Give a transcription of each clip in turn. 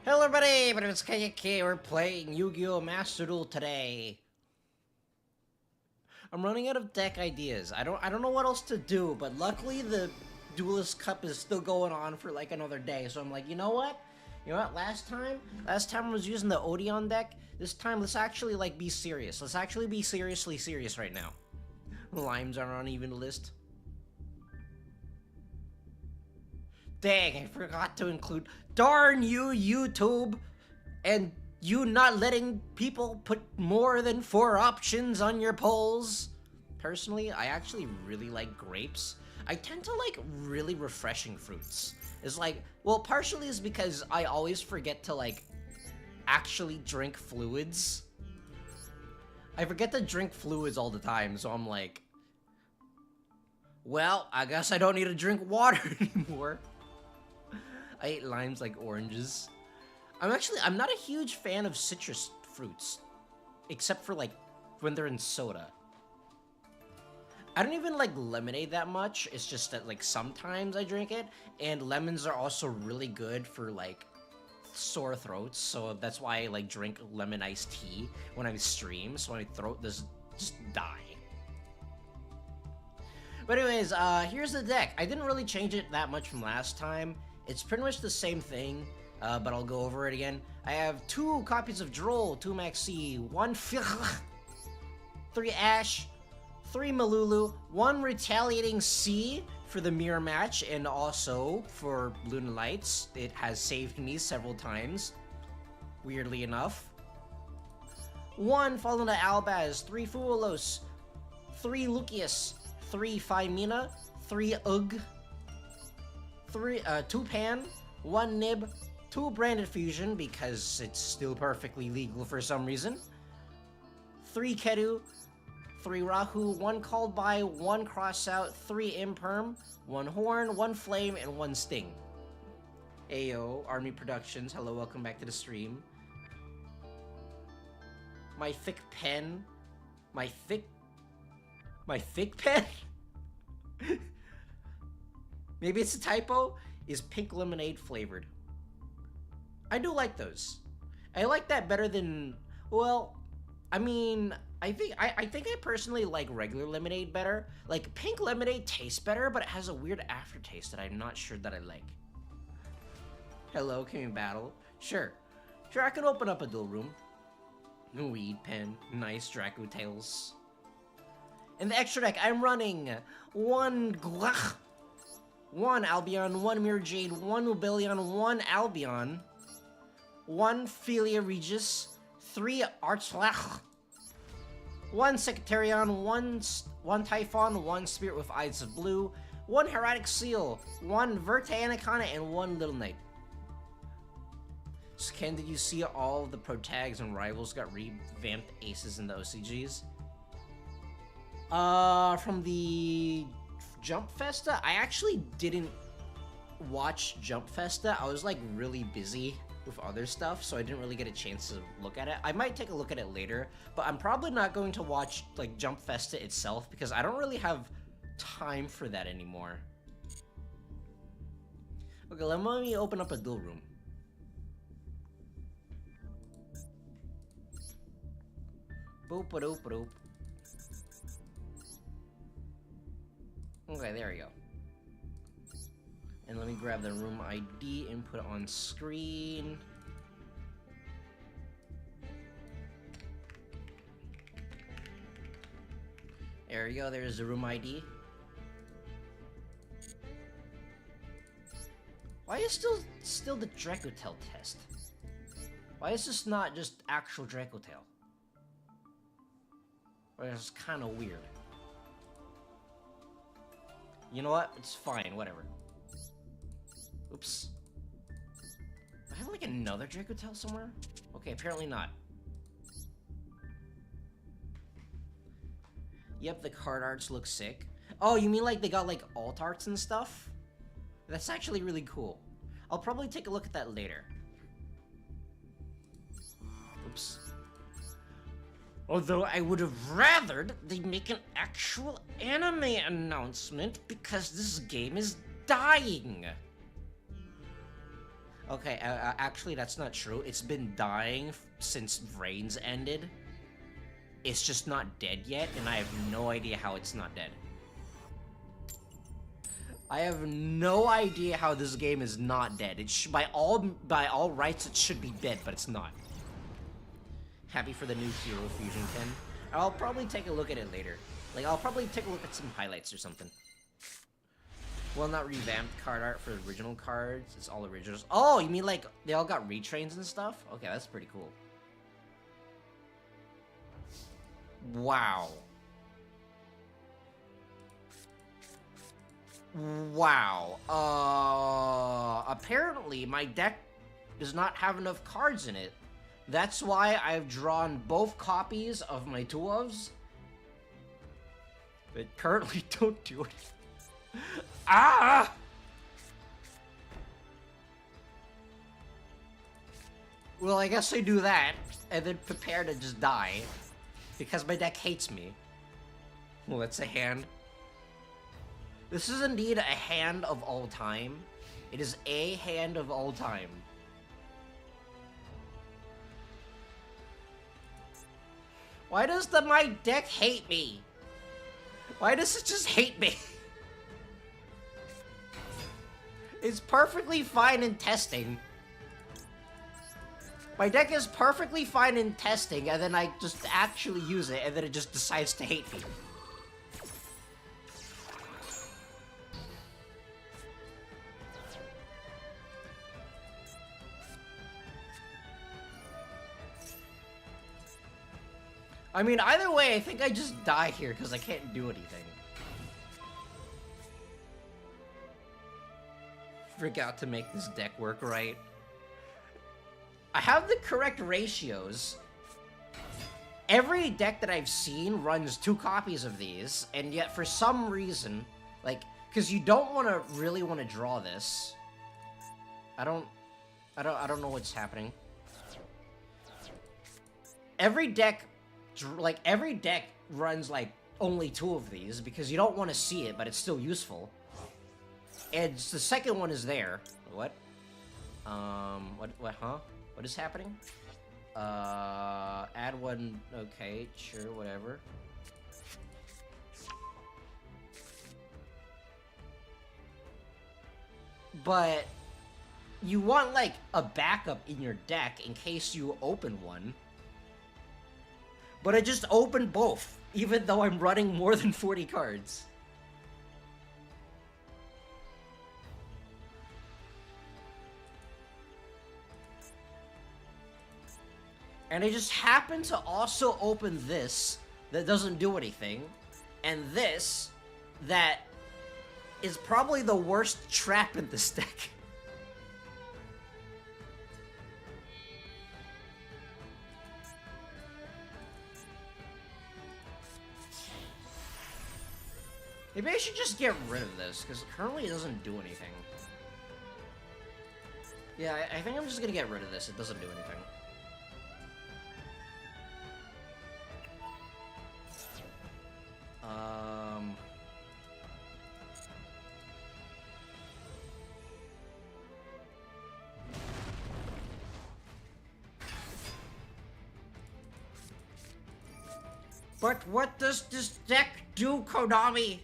Hello everybody, my name is Kayake. We're playing Yu-Gi-Oh! Master Duel today. I'm running out of deck ideas. I don't know what else to do, but luckily the Duelist Cup is still going on for like another day, so I'm like, you know what? Last time I was using the Odeon deck. This time let's actually like be serious. Let's actually be seriously serious right now. Limes are on even list. Dang, I forgot to include. Darn you, YouTube! And you not letting people put more than 4 options on your polls. Personally, I actually really like grapes. I tend to like really refreshing fruits. It's like, well, partially is because I always forget to like actually drink fluids. I forget to drink fluids all the time, so I'm like, well, I guess I don't need to drink water anymore. I ate limes like oranges. I'm not a huge fan of citrus fruits, except for like when they're in soda. I don't even like lemonade that much. It's just that like sometimes I drink it, and lemons are also really good for like sore throats. So that's why I like drink lemon iced tea when I stream, so my throat doesn't just die. But anyways, here's the deck. I didn't really change it that much from last time. It's pretty much the same thing, but I'll go over it again. I have 2 copies of Droll, 2 Maxi, 1 3 Ash, 3 Malulu, 1 Retaliating C for the mirror match, and also for Luna Lights. It has saved me several times, weirdly enough. 1 Fallen to Albaz, 3 Fuolos, 3 Lucius, 3 Phimina, 3 Ugg, 2 Pan, 1 Nib, 2 Branded Fusion because it's still perfectly legal for some reason, 3 Kedu, 3 Rahu, 1 Called By, 1 Crossout, 3 Imperm, 1 Horn, 1 Flame, and 1 Sting. Ayo, Army Productions, hello, welcome back to the stream. My thick pen. My thick pen? Maybe it's a typo, is pink lemonade flavored. I do like those. I like that better than, well, I mean, I think I personally like regular lemonade better. Like, pink lemonade tastes better, but it has a weird aftertaste that I'm not sure that I like. Hello, can we battle? Sure. Sure, I can open up a duel room. Weed pen, nice Dracotails. In the extra deck, I'm running 1 Glach, 1 Albion, 1 Mirror Jade, 1 Ubellion, 1 Albion, 1 Philia Regis, 3 Archlach, 1 Secretarion, 1 Typhon, 1 Spirit with Eyes of Blue, 1 Heretic Seal, 1 Verte Anaconda, and 1 Little Knight. So Ken, did you see all the pro tags and rivals got revamped aces in the OCGs? From the Jump Festa? I actually didn't watch Jump Festa. I was like really busy with other stuff, so I didn't really get a chance to look at it. I might take a look at it later, but I'm probably not going to watch like Jump Festa itself because I don't really have time for that anymore. Okay, let me open up a duel room. Boop-a-doop-a-doop. Okay, there we go. And let me grab the room ID and put it on screen. There we go, there's the room ID. Why is still the Dracotail test? Why is this not just actual Dracotail? It's kind of weird. You know what? It's fine, whatever. Oops. Do I have like another Dracotail somewhere? Okay, apparently not. Yep, the card arts look sick. Oh, you mean like they got like alt arts and stuff? That's actually really cool. I'll probably take a look at that later. Oops. Although I would have rathered they make an actual anime announcement because this game is dying. Okay, actually, that's not true. It's been dying since Vrains ended. It's just not dead yet, and I have no idea how it's not dead. I have no idea how this game is not dead. It by all rights, it should be dead, but it's not. Happy for the new Hero Fusion Ken. I'll probably take a look at it later. Like, I'll probably take a look at some highlights or something. Well, not revamped card art for original cards. It's all originals. Oh, you mean like they all got retrains and stuff? Okay, that's pretty cool. Wow. Wow. Apparently my deck does not have enough cards in it. That's why I've drawn both copies of my Duels. But currently don't do it. Ah! Well, I guess I do that, and then prepare to just die. Because my deck hates me. Well, that's a hand. This is indeed a hand of all time. It is a hand of all time. Why does my deck hate me? Why does it just hate me? It's perfectly fine in testing. My deck is perfectly fine in testing, and then I just actually use it, and then it just decides to hate me. I mean, either way, I think I just die here because I can't do anything. Forgot to make this deck work right. I have the correct ratios. Every deck that I've seen runs 2 copies of these, and yet for some reason, like, because you don't really want to draw this. I don't know what's happening. Every deck runs like only 2 of these because you don't want to see it, but it's still useful. And the second one is there. What? What, huh? What is happening? Add one, okay, sure, whatever. But you want, like, a backup in your deck in case you open one. But I just opened both, even though I'm running more than 40 cards. And I just happen to also open this that doesn't do anything, and this that is probably the worst trap in this deck. Maybe I should just get rid of this, because currently it doesn't do anything. Yeah, I think I'm just gonna get rid of this. It doesn't do anything. But what does this deck do, Konami?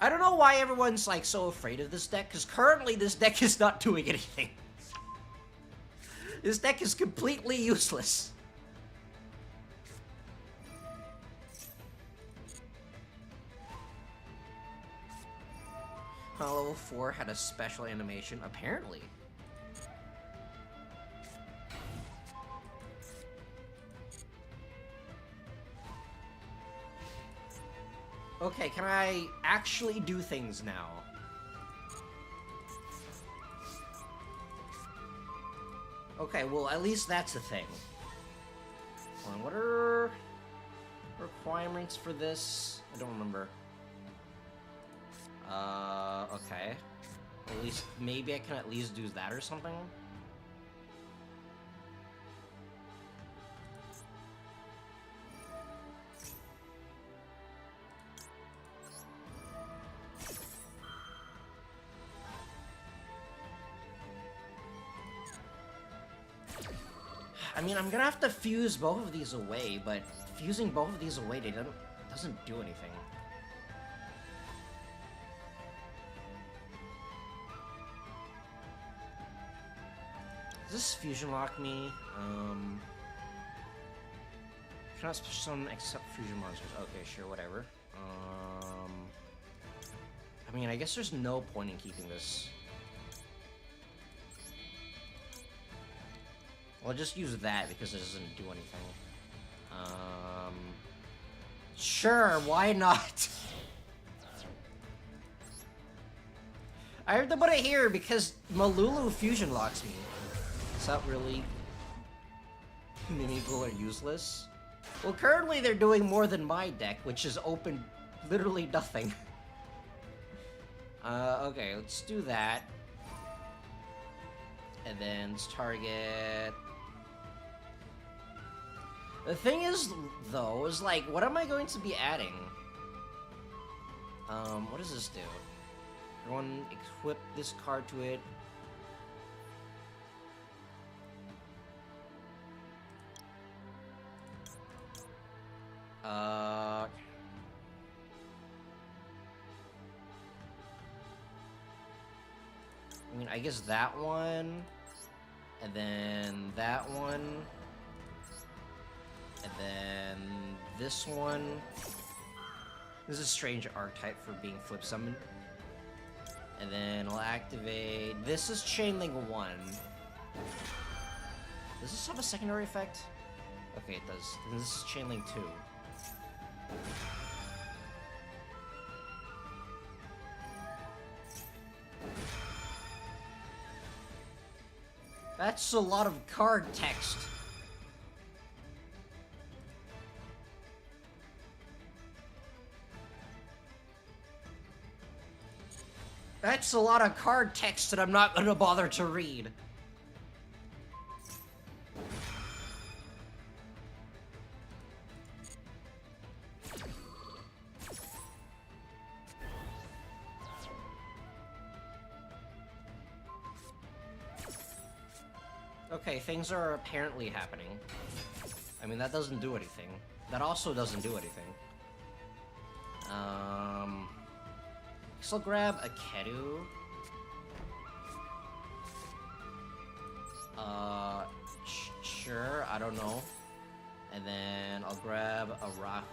I don't know why everyone's like so afraid of this deck, because currently this deck is not doing anything. This deck is completely useless. Level 4 had a special animation, apparently. Okay, can I actually do things now? Okay, well, at least that's a thing. Hold on, what are requirements for this? I don't remember. Okay. At least, maybe I can at least do that or something? I mean, I'm gonna have to fuse both of these away, but fusing both of these away, doesn't do anything. Does this fusion lock me? Cannot special summon except fusion monsters. Okay, sure, whatever. I mean, I guess there's no point in keeping this. I'll just use that because it doesn't do anything. Sure, why not? I have to put it here because Malulu fusion locks me. Is that really meaningful or useless? Well, currently they're doing more than my deck, which is open literally nothing. Okay, let's do that. And then let's target... The thing is, though, is like, what am I going to be adding? What does this do? Everyone equip this card to it. I mean, I guess that one, and then that one, and then this one. This is a strange archetype for being flip summoned. And then I'll activate... This is Chain Link 1. Does this have a secondary effect? Okay, it does. And this is Chain Link 2. That's a lot of card text. That's a lot of card text that I'm not gonna bother to read. Okay, things are apparently happening. I mean, that doesn't do anything. That also doesn't do anything. So I'll grab a Kedu. Sure, I don't know. And then I'll grab a Rahu.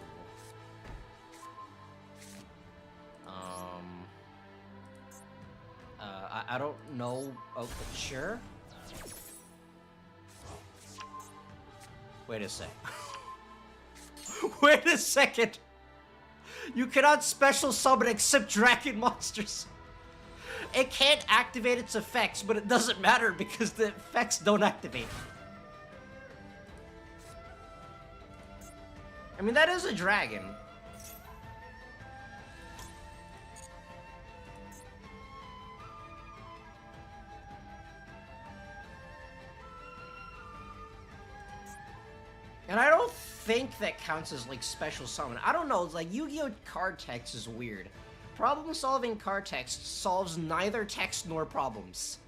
I don't know. Oh, sure. Wait a sec. Wait a second. You cannot special summon except dragon monsters. It can't activate its effects, but it doesn't matter because the effects don't activate. I mean, that is a dragon. And I don't think that counts as, like, special summon. I don't know, it's like, Yu-Gi-Oh! Card text is weird. Problem-solving card text solves neither text nor problems.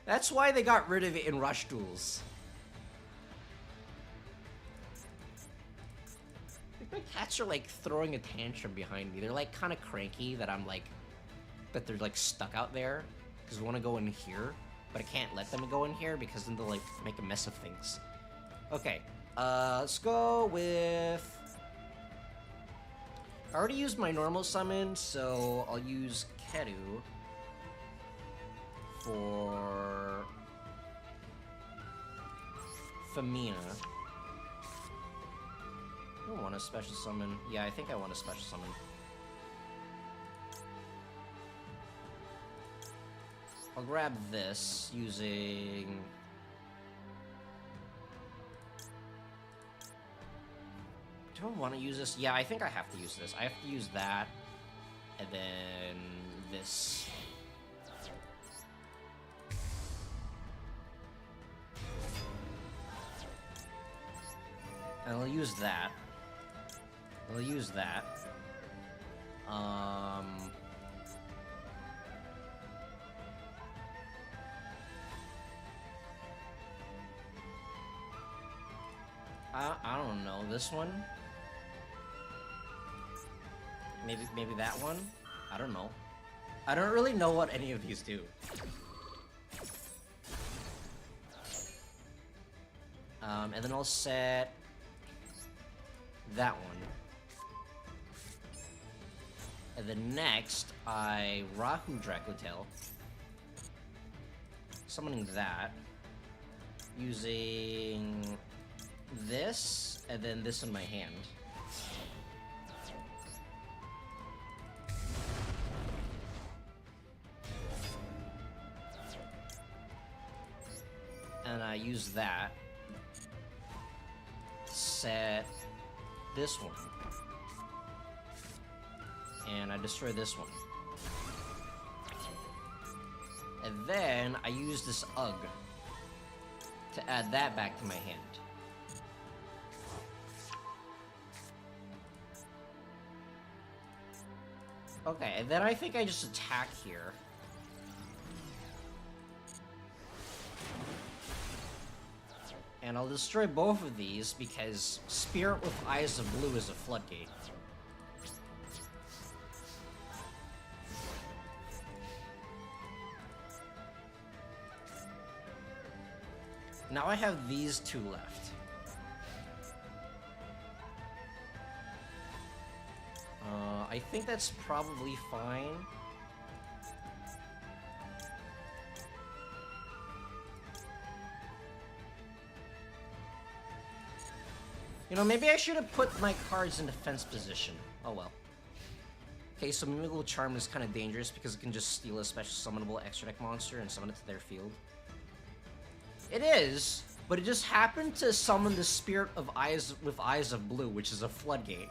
That's why they got rid of it in Rush Duels. Like, my cats are, like, throwing a tantrum behind me. They're, like, kind of cranky that I'm, like, that they're, like, stuck out there. Because we want to go in here. But I can't let them go in here because then they'll, like, make a mess of things. Okay, let's go with... I already used my normal summon, so I'll use Kedu for Famina. I don't want a special summon. Yeah, I think I want a special summon. I'll grab this using... Do I want to use this? Yeah, I think I have to use this. I have to use that, and then this. And I'll use that. I'll use that. I don't know. This one? Maybe that one? I don't know. I don't really know what any of these do. And then I'll set that one. And then next, I Rahu Dracotail. Summoning that. Using this, and then this in my hand. And I use that. Set this one. And I destroy this one. And then I use this Ugg to add that back to my hand. Okay, and then I think I just attack here. And I'll destroy both of these because Spirit with Eyes of Blue is a floodgate. Now I have these two left. I think that's probably fine. You know, maybe I should have put my cards in defense position. Oh well. Okay, so Mimical Charm is kind of dangerous because it can just steal a special summonable extra deck monster and summon it to their field. It is, but it just happened to summon the Spirit of Eyes with Eyes of Blue, which is a floodgate.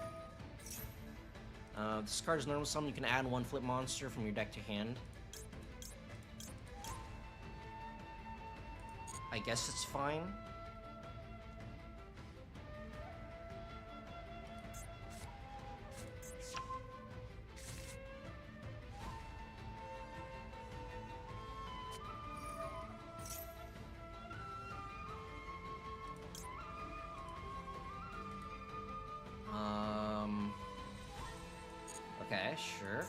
This card is normal summon. You can add one flip monster from your deck to hand. I guess it's fine. Okay, sure.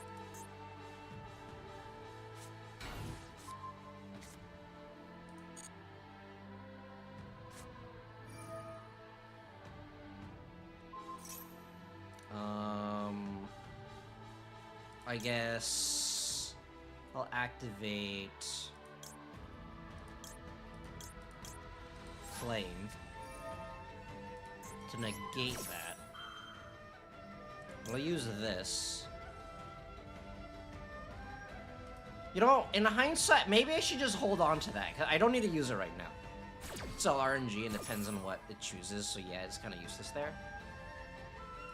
I guess I'll activate Flame to negate that. I'll use this. You know, in hindsight, maybe I should just hold on to that, 'cause I don't need to use it right now. It's all RNG and depends on what it chooses, so yeah, it's kind of useless there.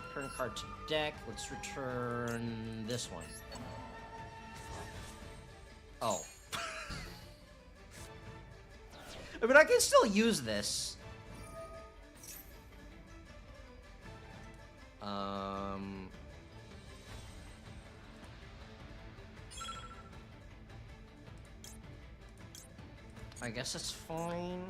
Return card to deck. Let's return this one. Oh. I mean, I can still use this. I guess that's fine.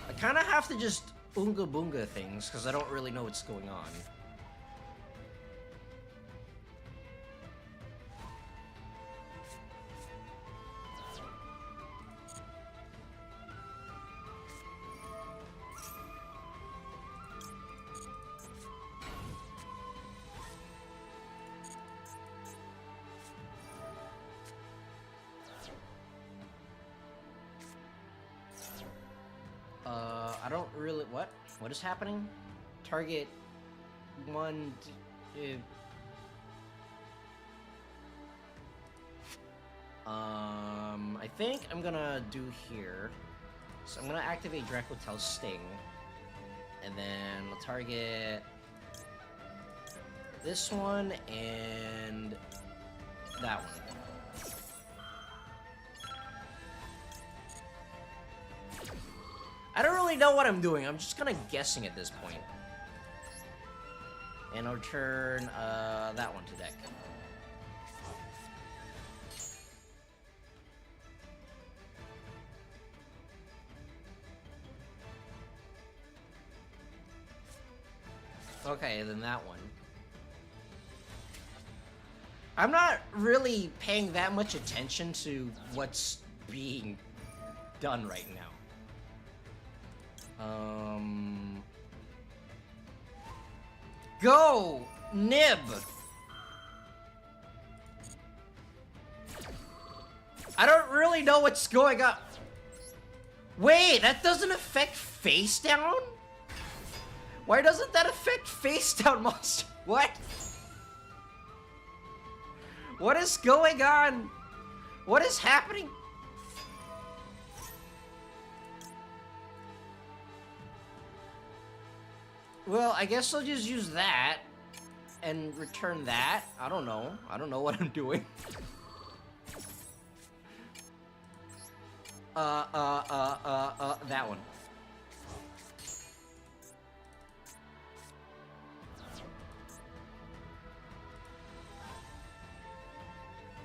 I kind of have to just Oonga Boonga things, because I don't really know what's going on. I don't really... What? What is happening? Target... one... I think I'm gonna do here. So I'm gonna activate Dracotail's Sting. And then we'll target... this one and... that one. I don't really know what I'm doing. I'm just kind of guessing at this point. And I'll return that one to deck. Okay, then that one. I'm not really paying that much attention to what's being done right now. Go! Nib! I don't really know what's going on. Wait, that doesn't affect face down? Why doesn't that affect face down monster? What? What is going on? What is happening? Well, I guess I'll just use that and return that. I don't know. I don't know what I'm doing. That one.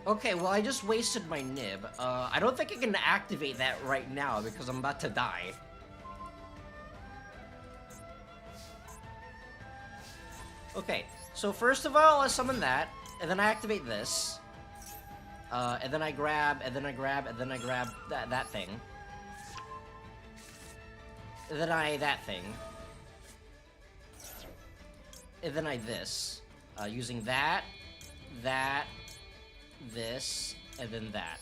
Okay, well, I just wasted my nib. I don't think I can activate that right now because I'm about to die. Okay, so first of all, I summon that, and then I activate this. And then I grab that thing. And then that thing. And then this. Using that, this, and then that.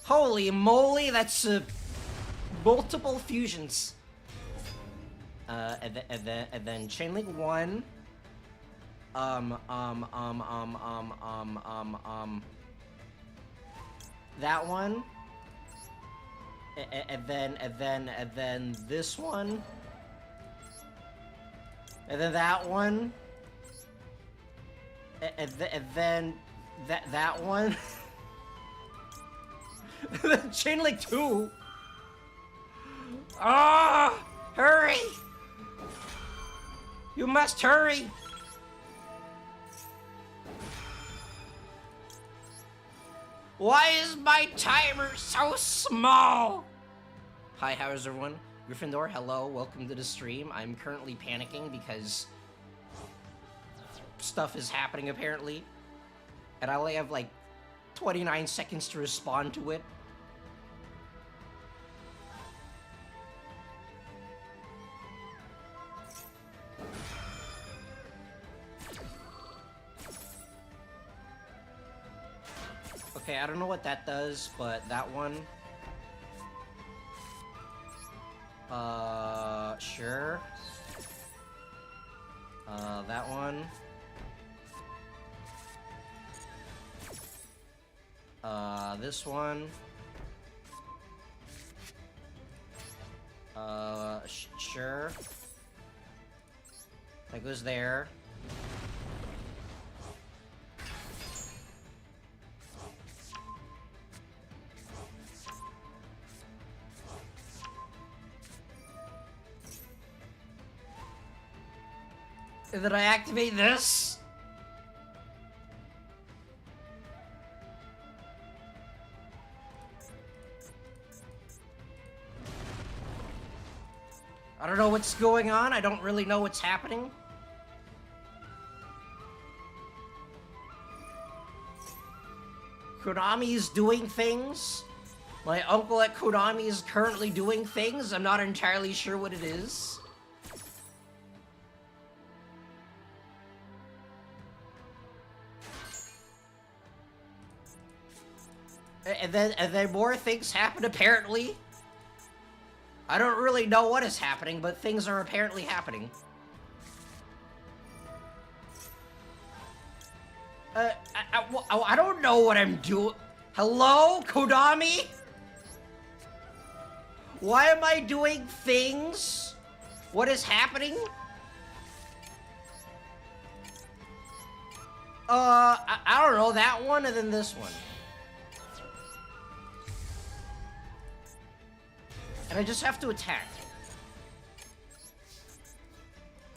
Holy moly, that's multiple fusions. And then chain link 1. That one. And then this one. And then that one. And then that one. And then chain link 2. Ah! Hurry! You must hurry! Why is my timer so small? Hi, how is everyone? Gryffindor, hello, welcome to the stream. I'm currently panicking because stuff is happening apparently. And I only have like 29 seconds to respond to it. Okay, I don't know what that does, but that one... sure. That one. This one. Sure. That goes there. And then I activate this. I don't know what's going on. I don't really know what's happening. Konami is doing things. My uncle at Konami is currently doing things. I'm not entirely sure what it is. And then more things happen, apparently. I don't really know what is happening, but things are apparently happening. I don't know what I'm doing. Hello, Konami? Why am I doing things? What is happening? I don't know, that one and then this one. And I just have to attack.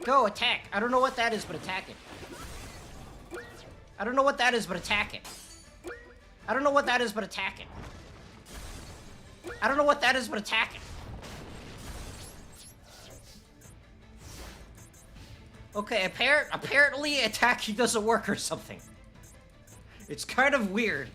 Go, attack. I don't know what that is, but attack it. I don't know what that is, but attack it. I don't know what that is, but attack it. I don't know what that is, but attack it. Okay, apparently attacking doesn't work or something. It's kind of weird.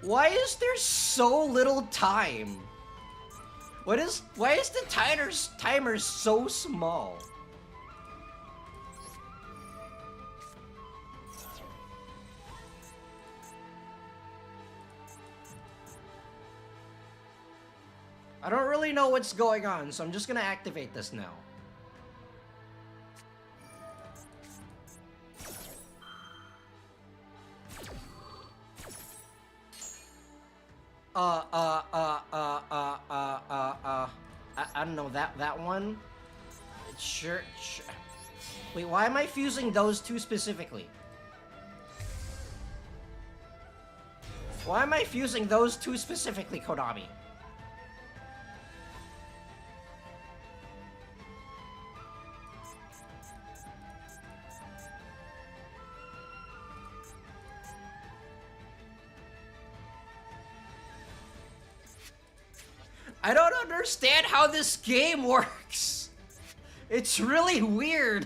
Why is there so little time? Why is the timer so small? I don't really know what's going on, so I'm just gonna activate this now. I don't know, that one? Sure. Wait, why am I fusing those two specifically? Why am I fusing those two specifically, Konami? I don't understand how this game works. It's really weird.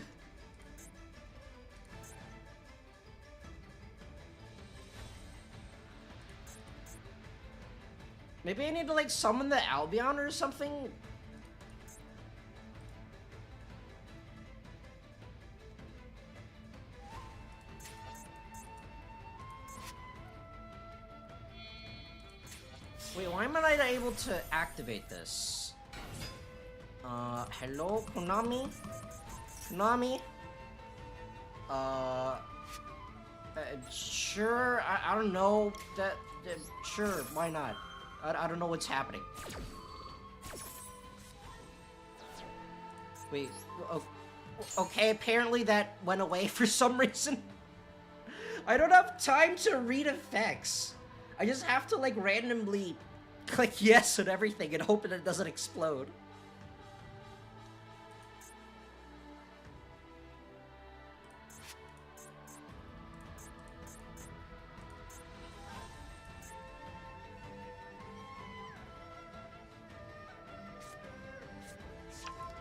Maybe I need to like summon the Albion or something? Wait, why am I not able to activate this? Hello, Konami? Konami? Sure, I don't know, sure, why not? I don't know what's happening. Wait, okay, apparently that went away for some reason. I don't have time to read effects. I just have to like randomly click yes on everything and hope that it doesn't explode.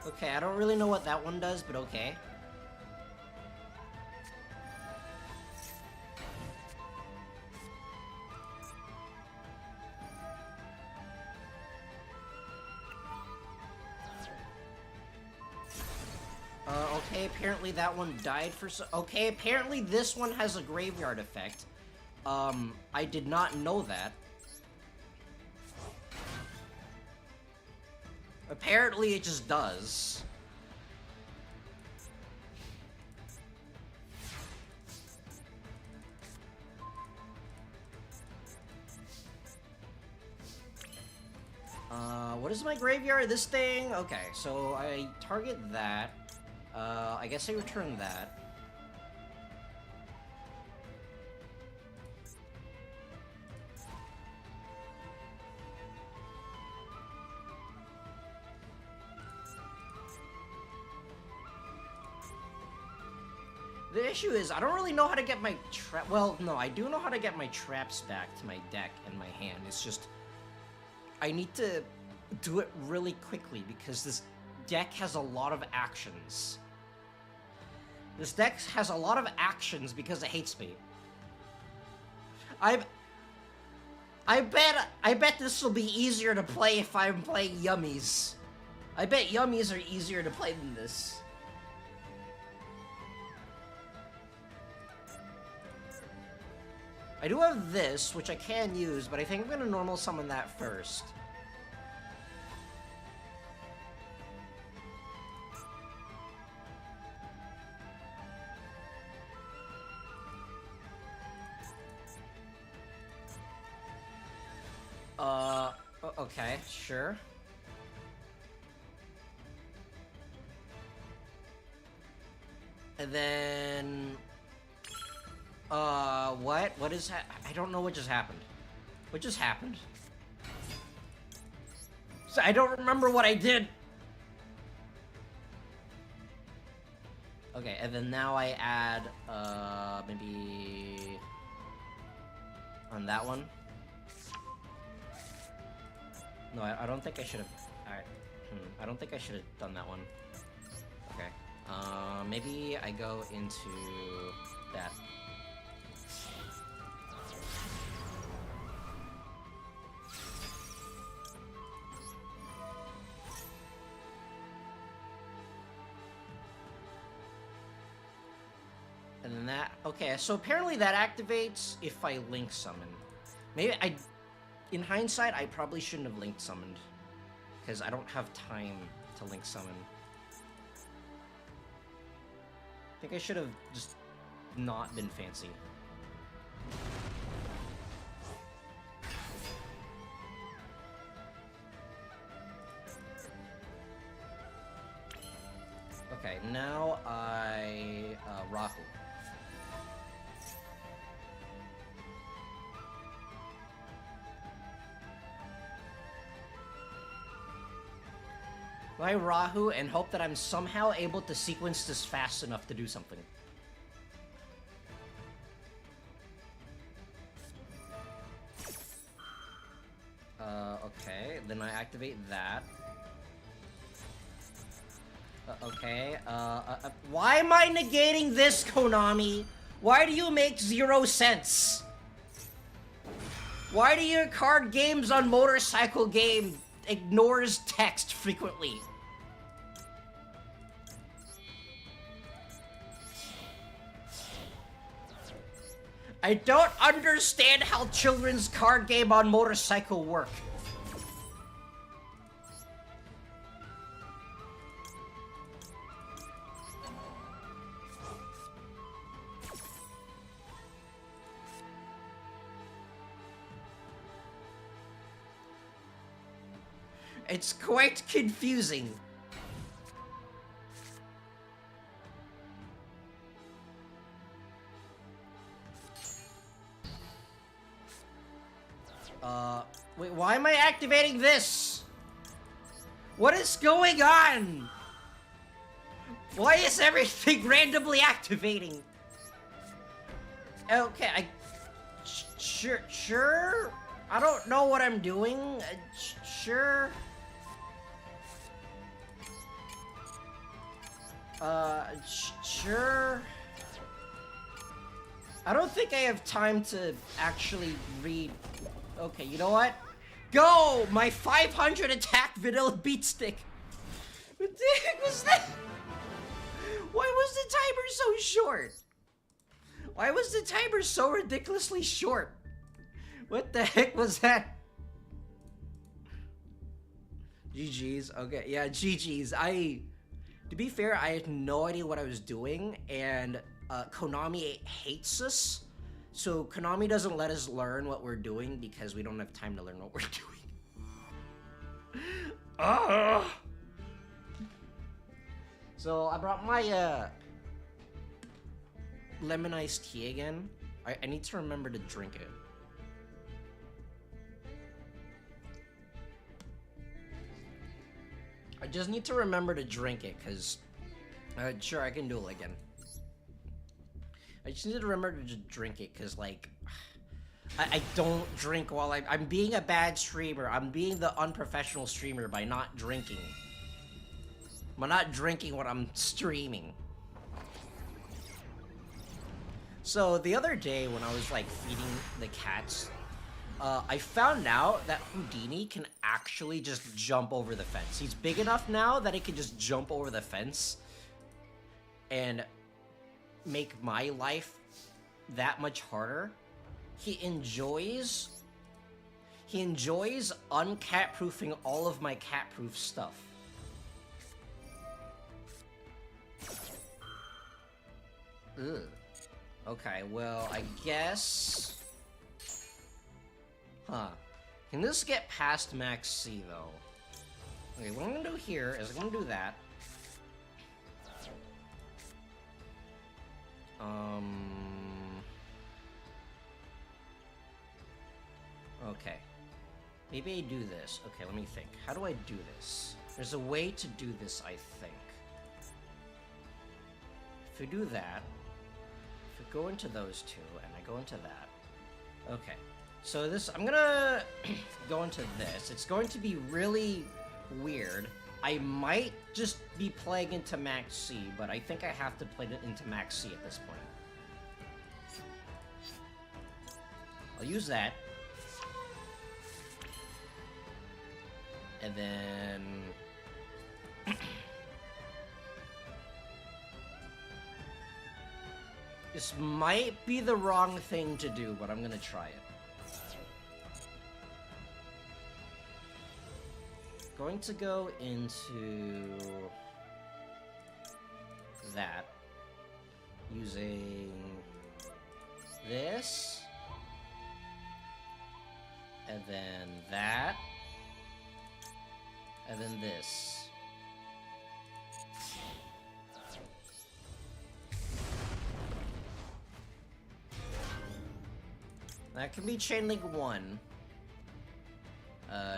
Okay, I don't really know what that one does, but okay. Okay, apparently that one died for okay, apparently this one has a graveyard effect. I did not know that. Apparently it just does. What is my graveyard? This thing? Okay, so I target that. I guess I return that. The issue is, I don't really know how to get my trap. Well, no, I do know how to get my traps back to my deck and my hand. It's just, I need to do it really quickly because this deck has a lot of actions. This deck has a lot of actions because it hates me. I bet this will be easier to play if I'm playing Yummies. I bet Yummies are easier to play than this. I do have this, which I can use, but I think I'm gonna normal summon that first. Okay, sure. And then... what? What is I don't know what just happened. What just happened? So I don't remember what I did! Okay, and then now I add, maybe... on that one. No, I don't think I should have. I don't think I should have done that one. Okay. Maybe I go into that. And then that, okay, so apparently that activates if I link summon. Maybe in hindsight, I probably shouldn't have linked summoned. Because I don't have time to link summon. I think I should have just not been fancy. Okay, now I Rahu. I Rahu and hope that I'm somehow able to sequence this fast enough to do something. Okay, then I activate that. Okay, why am I negating this, Konami? Why do you make 0 sense? Why do your card games on motorcycle game ignores text frequently? I don't understand how children's card game on motorcycle work. It's quite confusing. Wait, why am I activating this? What is going on? Why is everything randomly activating? Okay, sure. I don't know what I'm doing. Sure. Sure. I don't think I have time to actually read. Okay, you know what? Go! My 500 attack vanilla beat stick! What the heck was that? Why was the timer so short? Why was the timer so ridiculously short? What the heck was that? GG's. Okay, yeah, GG's. To be fair, I had no idea what I was doing, and Konami hates us. So Konami doesn't let us learn what we're doing because we don't have time to learn what we're doing. So I brought my lemon iced tea again. I need to remember to drink it. I just need to remember to drink it, because sure, I can do it again. I just need to remember to just drink it, because, like, I don't drink while I'm being a bad streamer. I'm being the unprofessional streamer by not drinking. I'm not drinking when I'm streaming. So, the other day when I was, like, feeding the cats, I found out that Houdini can actually just jump over the fence. He's big enough now that he can just jump over the fence and make my life that much harder. He enjoys uncat-proofing all of my cat-proof stuff. Ugh. Okay, well, I guess... Huh. Can this get past max C, though? Okay, what I'm gonna do here is I'm gonna do that. Okay. Maybe I do this. Okay, let me think. How do I do this? There's a way to do this, I think. If we do that, if we go into those two, and I go into that. Okay. So this, I'm gonna go into this. It's going to be really weird. I might just be playing into Max C, but I think I have to play it into Max C at this point. I'll use that. And then... This might be the wrong thing to do, but I'm gonna try it. Going to go into that using this, and then that, and then this. That can be chain link 1.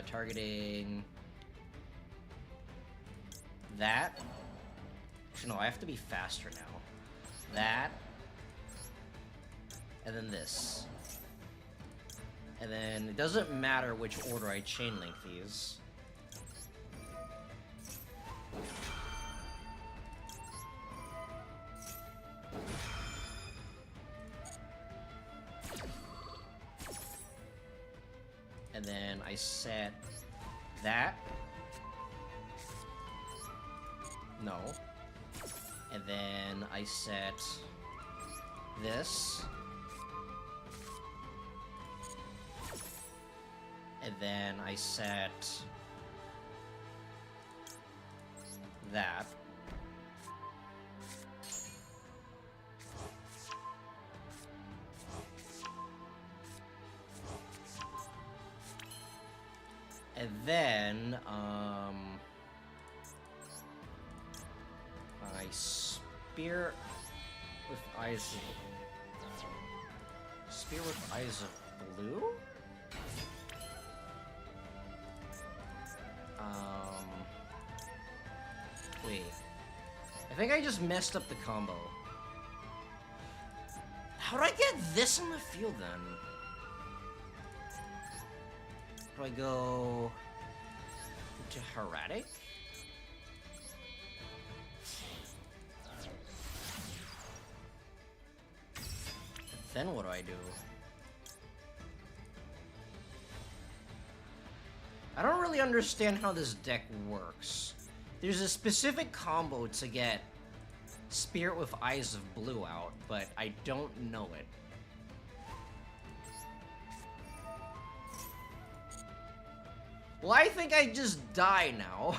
Targeting that. Actually, no, I have to be faster now. That. And then this. And then it doesn't matter which order I chain link these. And then I set that. No. And then I set this. And then I set that. And then, I spear with eyes of... Spear with eyes of blue? Wait. I think I just messed up the combo. How do I get this in the field, then? Do I go to Heretic? Then what do I do? I don't really understand how this deck works. There's a specific combo to get Spirit with Eyes of Blue out, but I don't know it. Well, I think I just die now.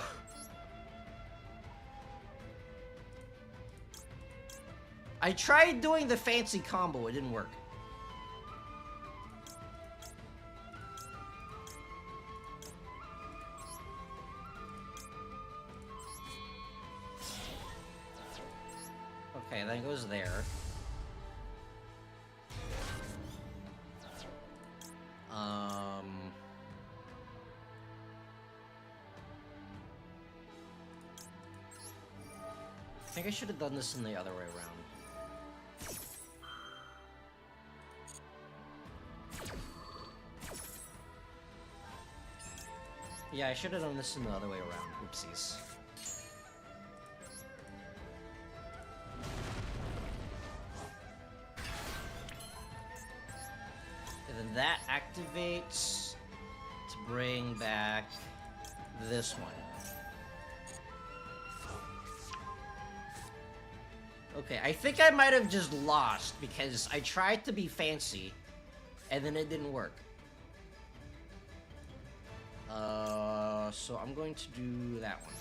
I tried doing the fancy combo, it didn't work. Okay, that goes there. I think I should have done this in the other way around. Yeah, I should have done this in the other way around. Oopsies. And then that activates to bring back this one. Okay, I think I might have just lost because I tried to be fancy and then it didn't work. So I'm going to do that one.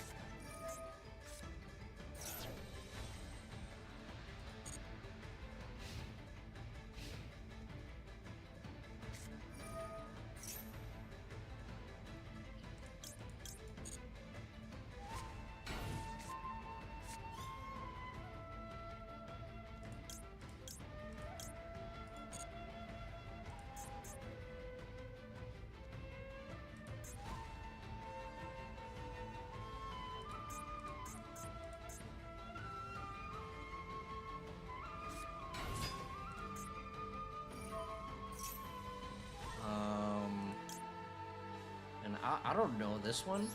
I don't know this one.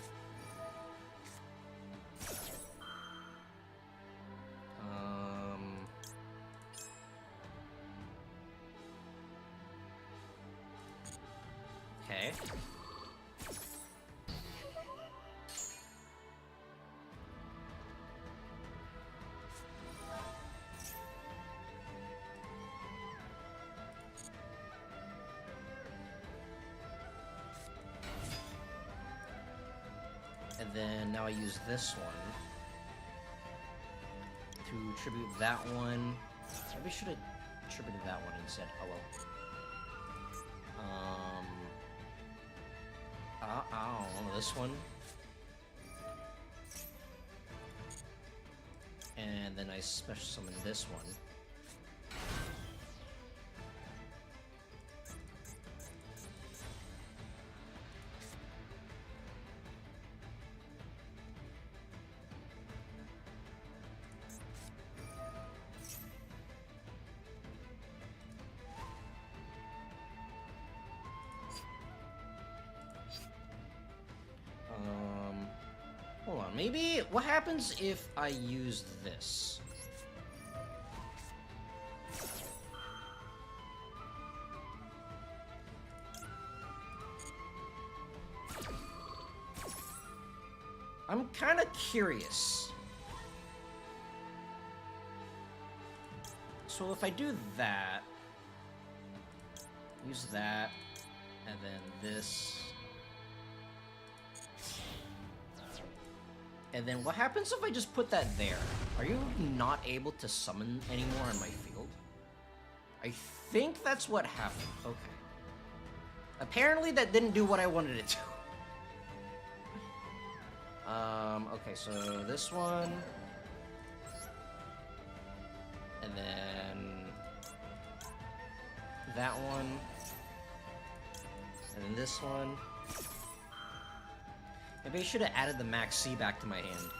Okay. And then now I use this one to tribute that one. Maybe I should have tributed that one instead. Oh well. I don't know, this one. And then I special summon this one. Hold on, maybe, what happens if I use this? I'm kind of curious. So if I do that, use that, and then this. And then what happens if I just put that there? Are you not able to summon anymore on my field? I think that's what happened. Okay. Apparently that didn't do what I wanted it to. Okay, so this one. And then that one. And then this one. Maybe I should have added the Max C back to my hand.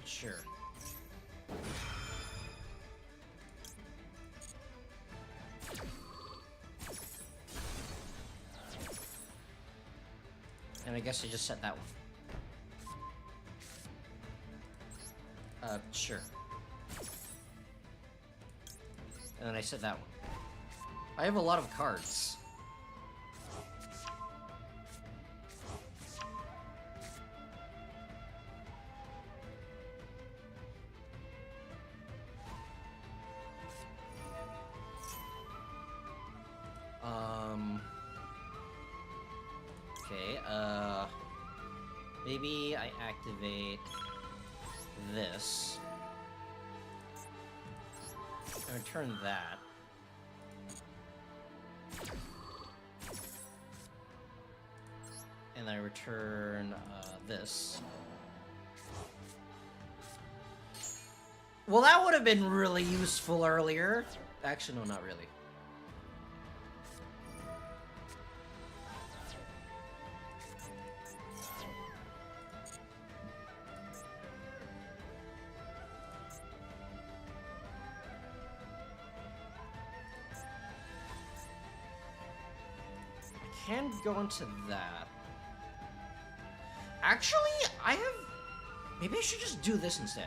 Sure. And I guess I just set that one. Sure. And then I said that one. I have a lot of cards. Okay, maybe I activate this. I return that. And I return this. Well, that would have been really useful earlier. Actually, no, not really. Can go into that. Actually, I have... Maybe I should just do this instead.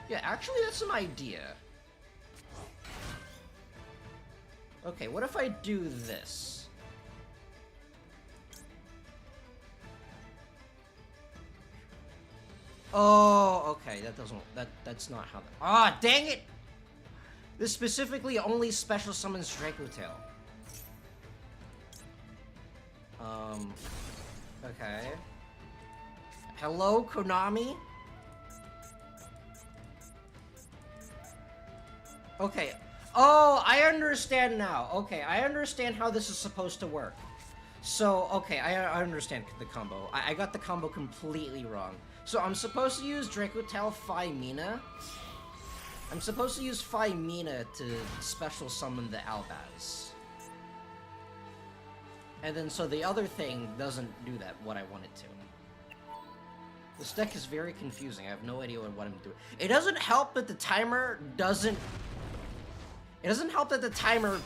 Yeah, actually, that's an idea. Okay, what if I do this? Oh, okay, that doesn't... That's not how... Ah, dang it! This specifically only special summons Dracotail. Okay. Hello, Konami? Okay. Oh, I understand now. Okay, I understand how this is supposed to work. So, okay, I understand the combo. I got the combo completely wrong. So I'm supposed to use Dracotail Phi Mina. I'm supposed to use Phi Mina to special summon the Albaz. And then, so the other thing doesn't do that, what I want it to. This deck is very confusing. I have no idea what I'm doing. It doesn't help that the timer doesn't... It doesn't help that the timer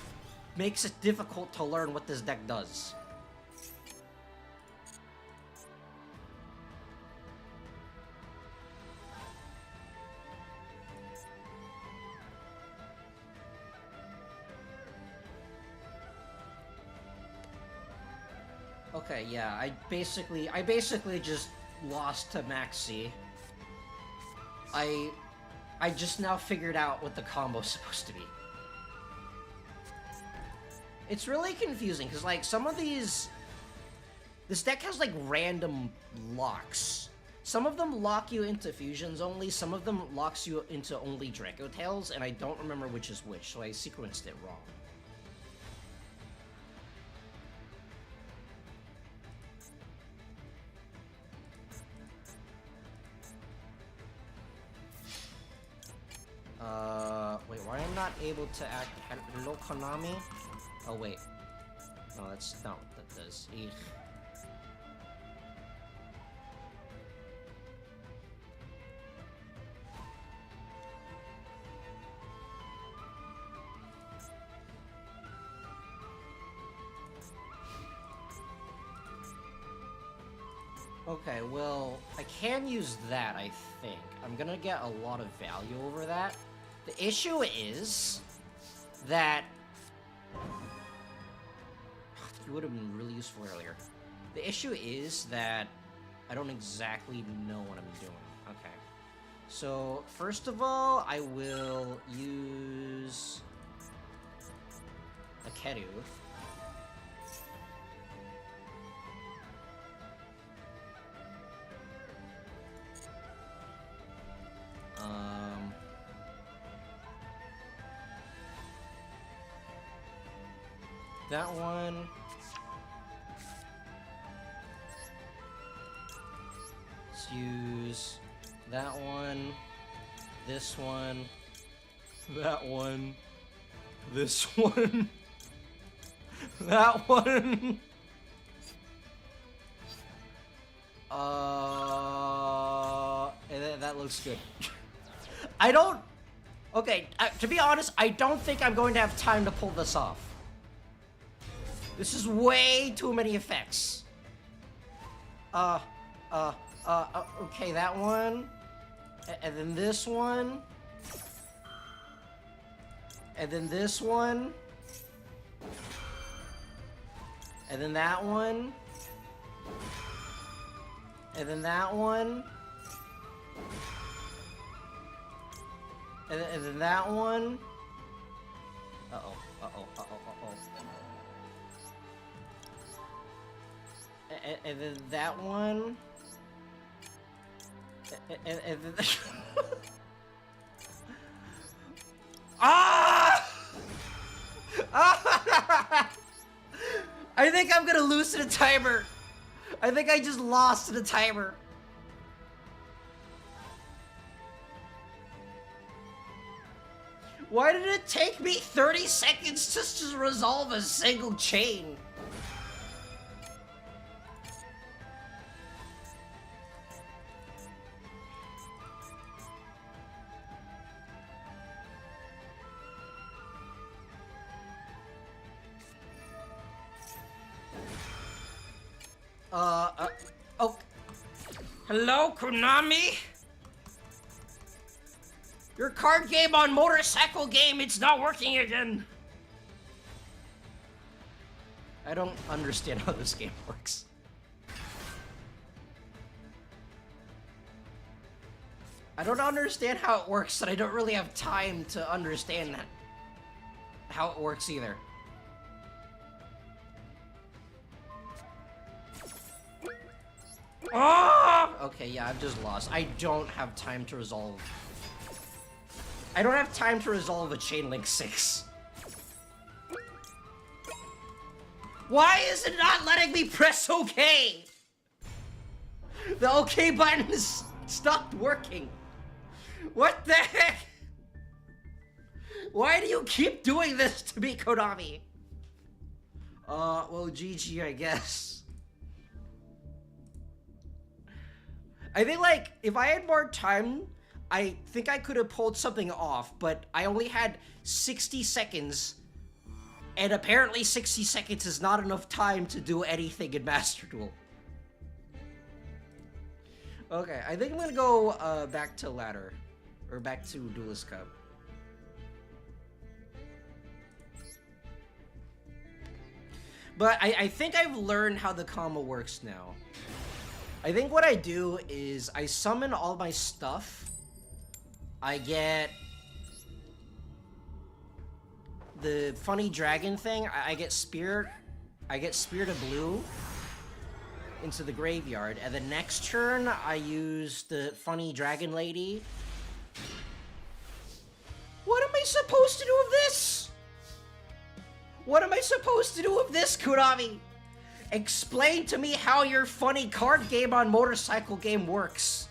makes it difficult to learn what this deck does. Okay, yeah, I basically just lost to Maxi. I just now figured out what the combo's supposed to be. It's really confusing, because, like, some of these... This deck has, like, random locks. Some of them lock you into fusions only, some of them locks you into only Dracotails, and I don't remember which is which, so I sequenced it wrong. Wait, why am I not able to act... Hello, Konami? Oh, wait. No, that's not what that does. Eek. Okay, well, I can use that, I think. I'm gonna get a lot of value over that. The issue is that... It would have been really useful earlier. The issue is that I don't exactly know what I'm doing. Okay. So, first of all, I will use... a Keru. That one. Let's use that one, this one, that one, this one, that one. And that looks good. I don't... Okay, to be honest, I don't think I'm going to have time to pull this off. This is way too many effects. Okay, that one. And then this one. And then this one. And then that one. And then that one. And then that one. Uh-oh, uh-oh, uh-oh, uh-oh. And then that one. And then... Ah! I think I'm gonna lose to the timer. I think I just lost to the timer. Why did it take me 30 seconds just to resolve a single chain? Oh. Hello, Konami? Your card game on motorcycle game, it's not working again. I don't understand how this game works. I don't understand how it works, and I don't really have time to understand how it works either. Oh! Okay, yeah, I've just lost. I don't have time to resolve. I don't have time to resolve a Chain Link 6. Why is it not letting me press OK? The OK button has stopped working. What the heck? Why do you keep doing this to me, Konami? Well, GG, I guess. I think, like, if I had more time, I think I could have pulled something off, but I only had 60 seconds, and apparently 60 seconds is not enough time to do anything in Master Duel. Okay, I think I'm gonna go back to ladder, or back to Duelist Cup. But I think I've learned how the combo works now. I think what I do is I summon all my stuff. I get the funny dragon thing. I get Spirit of Blue into the graveyard. And the next turn, I use the funny dragon lady. What am I supposed to do with this? What am I supposed to do with this, Konami? Explain to me how your funny card game on motorcycle game works.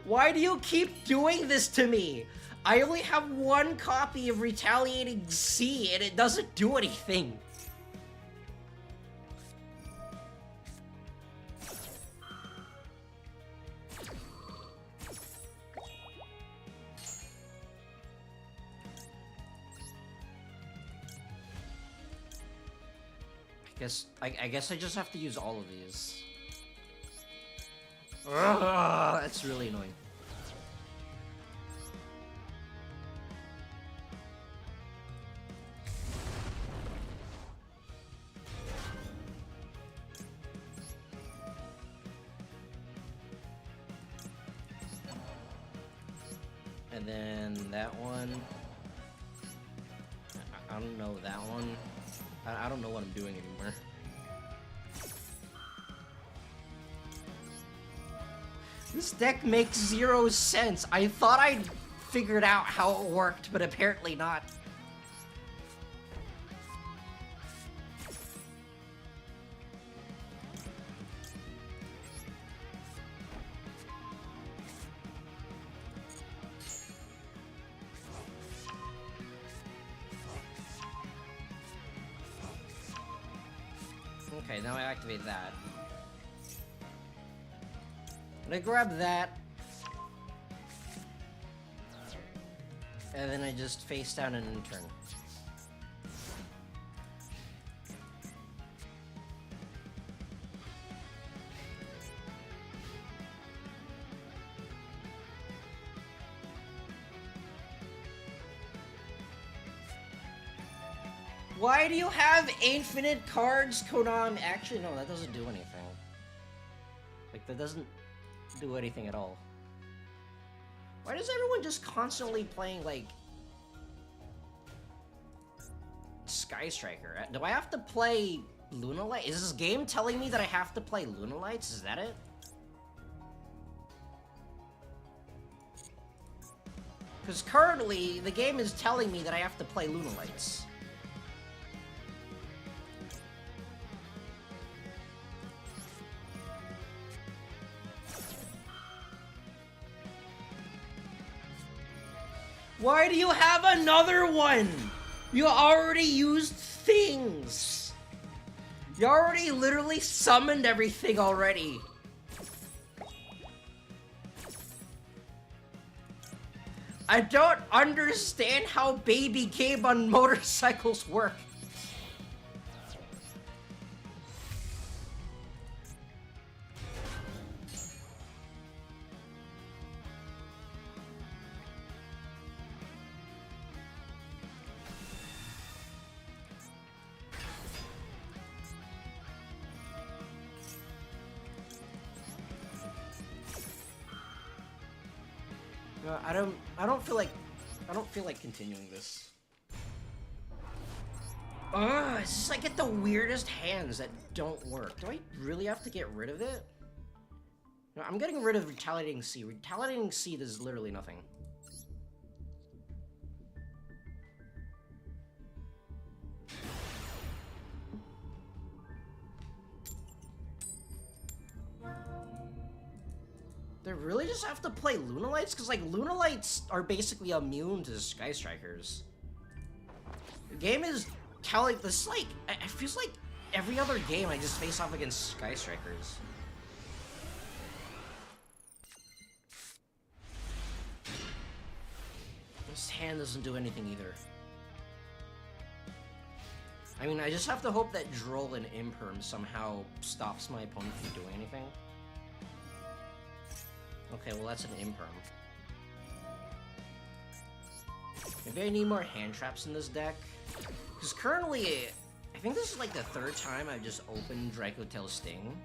Why do you keep doing this to me? I only have one copy of Retaliating C and it doesn't do anything. I guess I just have to use all of these. Ugh, that's really annoying. And then that one. I don't know that one. I don't know what I'm doing anymore. This deck makes zero sense. I thought I'd figured out how it worked, but apparently not. Okay, now I activate that. I grab that. And then I just face down and turn. Why do you have infinite cards, Konami? Actually, no, that doesn't do anything. Like, that doesn't do anything at all. Why does everyone just constantly playing, like, Sky Striker? Do I have to play Lunalight? Is this game telling me that I have to play Lunalights? Is that it? Because currently, the game is telling me that I have to play Lunalights. Why do you have another one? You already used things. You already literally summoned everything already. I don't understand how baby game on motorcycles work. No, I don't feel like continuing this. Ugh, it's just I get the weirdest hands that don't work. Do I really have to get rid of it? No, I'm getting rid of Retaliating C. Retaliating C does literally nothing. They really just have to play Lunalights? Because, like, Lunalights are basically immune to Sky Strikers. The game is telling... This, like... It feels like every other game I just face off against Sky Strikers. This hand doesn't do anything either. I mean, I just have to hope that Droll and Imperm somehow stops my opponent from doing anything. Okay, well that's an Imperm. Maybe I need more hand traps in this deck. Because currently, I think this is like the third time I've just opened Dracotail Sting.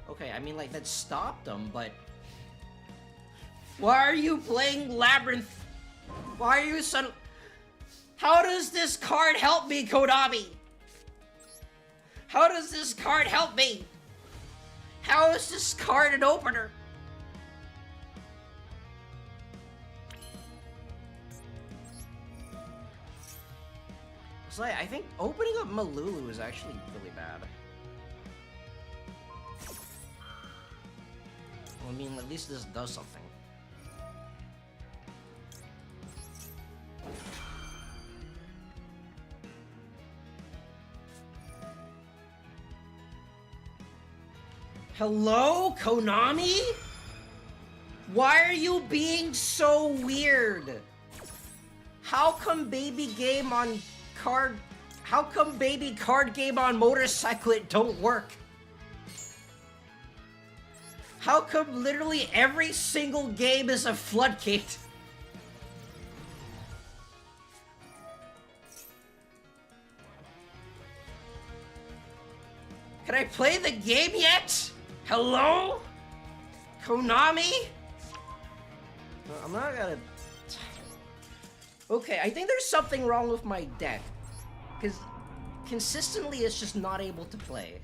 Okay, I mean, like, that stopped them, but... Why are you playing Labyrinth? Why are you son... How does this card help me, Konami? How does this card help me? How is this card an opener? It's like, I think opening up Malulu is actually really bad. Well, I mean, at least this does something. Hello, Konami? Why are you being so weird? How come baby game on card... How come baby card game on motorcycle it don't work? How come literally every single game is a floodgate? Can I play the game yet? Hello? Konami? No, I'm not gonna... Okay, I think there's something wrong with my deck. Because consistently it's just not able to play.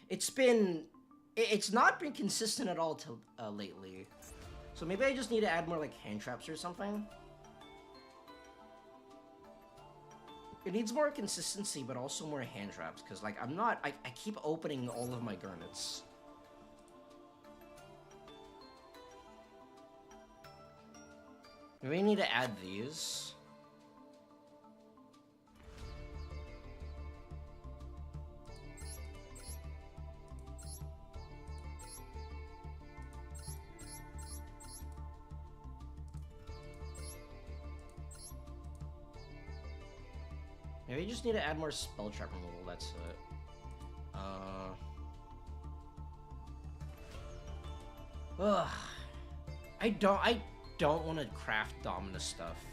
It's not been consistent at all till lately. So maybe I just need to add more like hand traps or something. It needs more consistency, but also more hand traps, because like I keep opening all of my garnets. Maybe I need to add these. Maybe you just need to add more spell trap removal, that's it. Ugh. I don't want to craft Dominus stuff.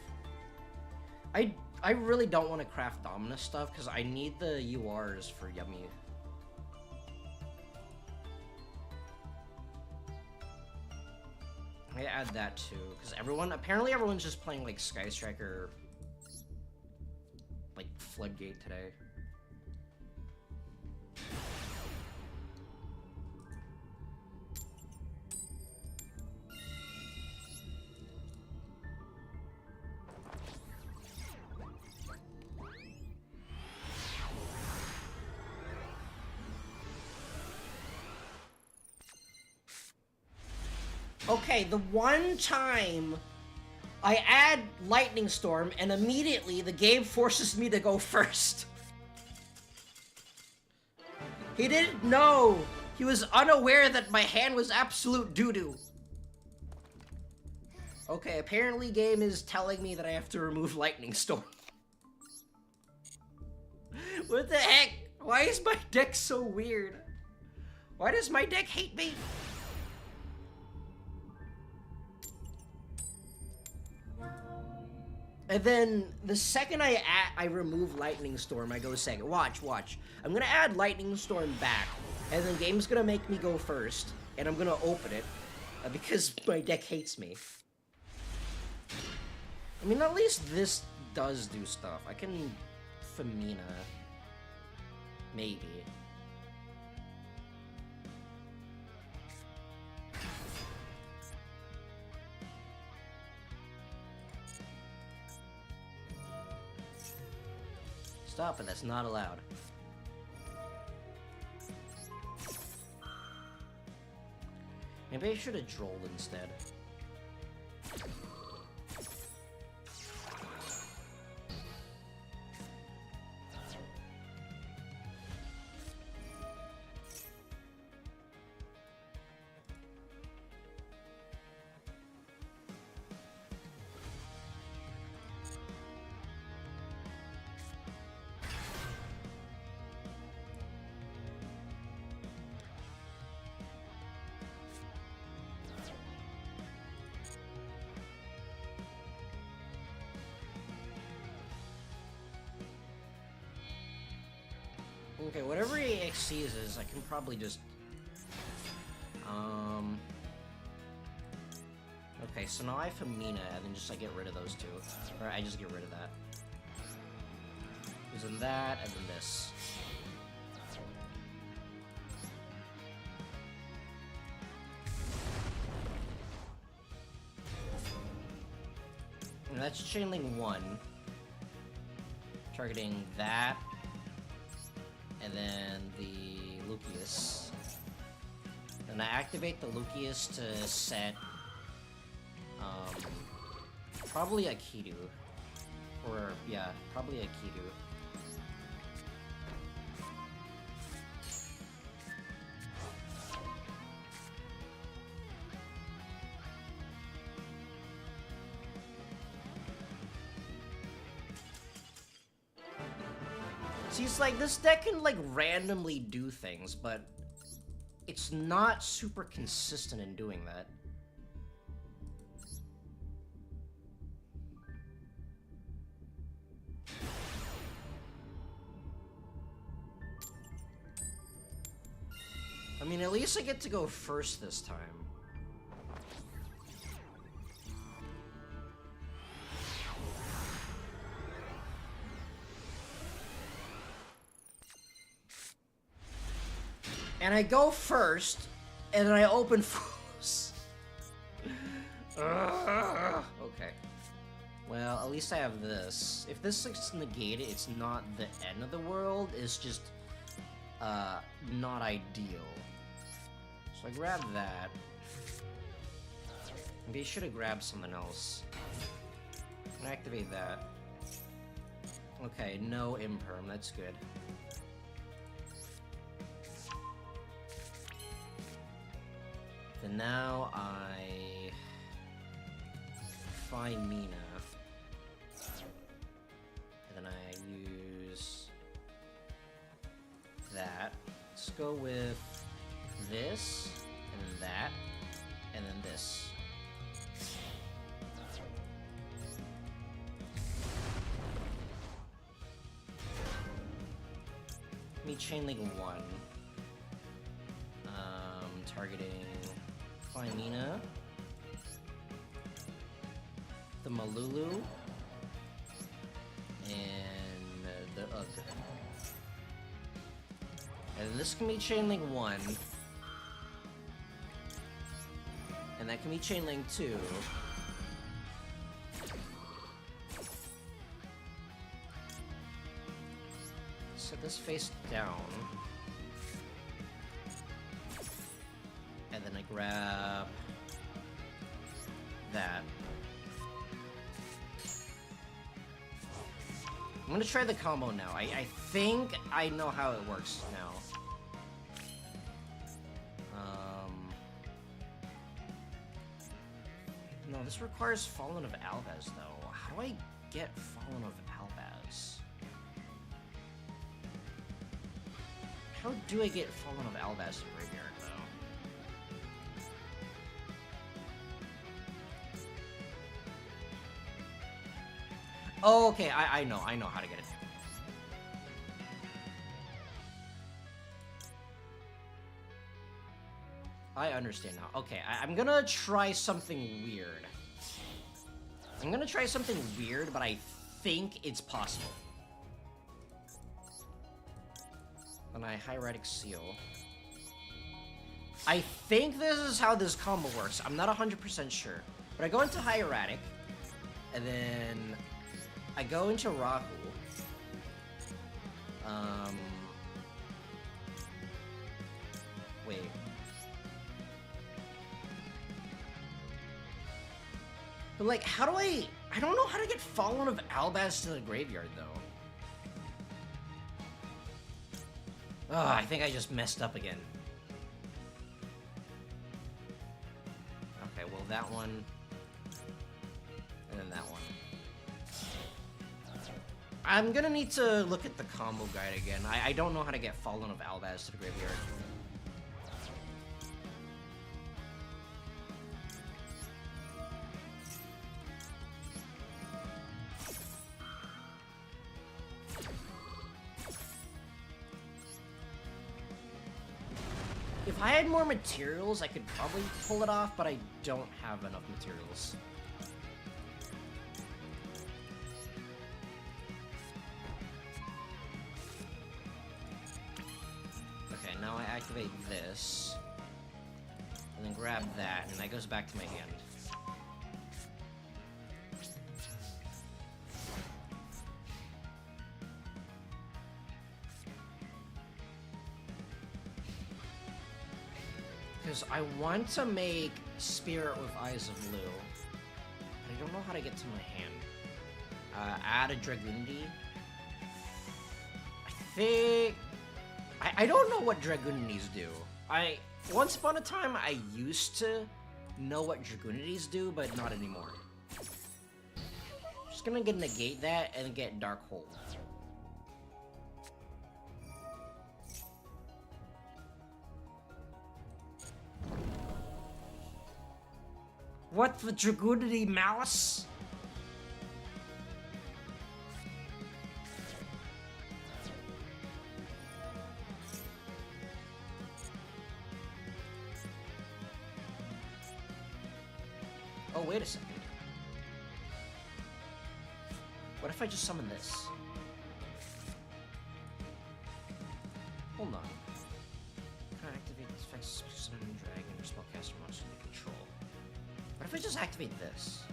I really don't want to craft Dominus stuff, because I need the URs for Yummy. I add that too, because apparently everyone's just playing like Sky Striker, like Floodgate today. Okay, the one time I add Lightning Storm and immediately the game forces me to go first. He didn't know. He was unaware that my hand was absolute doo-doo. Okay, apparently game is telling me that I have to remove Lightning Storm. What the heck? Why is my deck so weird? Why does my deck hate me? And then, the second I remove Lightning Storm, I go second. Watch. I'm gonna add Lightning Storm back, and then game's gonna make me go first, and I'm gonna open it, because my deck hates me. I mean, at least this does do stuff. I can Femina. Maybe. Stop it, that's not allowed. Maybe I should have drolled instead. Okay, whatever he exceeds, I can probably just... Okay, so now I have Famina, and then just I get rid of those two. Or I just get rid of that. Using that, and then this. And that's chainlink 1. Targeting that. And then the Lucius. Then I activate the Lucius to set probably a Kidu. Or yeah, probably a Kidu. See, it's like, this deck can, like, randomly do things, but it's not super consistent in doing that. I mean, at least I get to go first this time. And I go first, and then I open foes. Okay. Well, at least I have this. If this is negated, it's not the end of the world, it's just, not ideal. So I grab that. Maybe I should have grabbed something else. And activate that. Okay, no imperm, that's good. Then now I find Mina. And then I use that. Let's go with this, and then that, and then this. Me chainlink 1. Targeting Mina, the Malulu, and the Ugg. And this can be chainlink 1. And that can be chainlink 2. Set this face down. And then I grab that. I'm gonna try the combo now. I think I know how it works now. No, this requires Fallen of Albaz, though. How do I get Fallen of Albaz? How do I get Fallen of Albaz to Graveyard, though? Oh, okay, I know how to get it. I understand now. Okay, I'm gonna try something weird. But I think it's possible. And I Hieratic Seal. I think this is how this combo works. I'm not 100% sure. But I go into Hieratic, and then I go into Rahu. Wait. But, like, how do I don't know how to get Fallen of Albaz to the graveyard, though. Oh, I think I just messed up again. Okay, well, that one. And then that one. I'm gonna need to look at the combo guide again. I don't know how to get Fallen of Albaz to the graveyard. I had more materials, I could probably pull it off, but I don't have enough materials. Okay, now I activate this. And then grab that, and that goes back to my hand. Because I want to make Spirit with Eyes of Blue, but I don't know how to get to my hand. Add a Dragoonity. I think... I don't know what Dragoonities do. Once upon a time, I used to know what Dragoonities do, but not anymore. Just gonna negate that and get Dark Hold. What the Dragoonity Malice? Oh, wait a second. What if I just summon this? Hold on. Can I activate this effect? Summon dragon or spellcaster monster to control. What if I just activate this?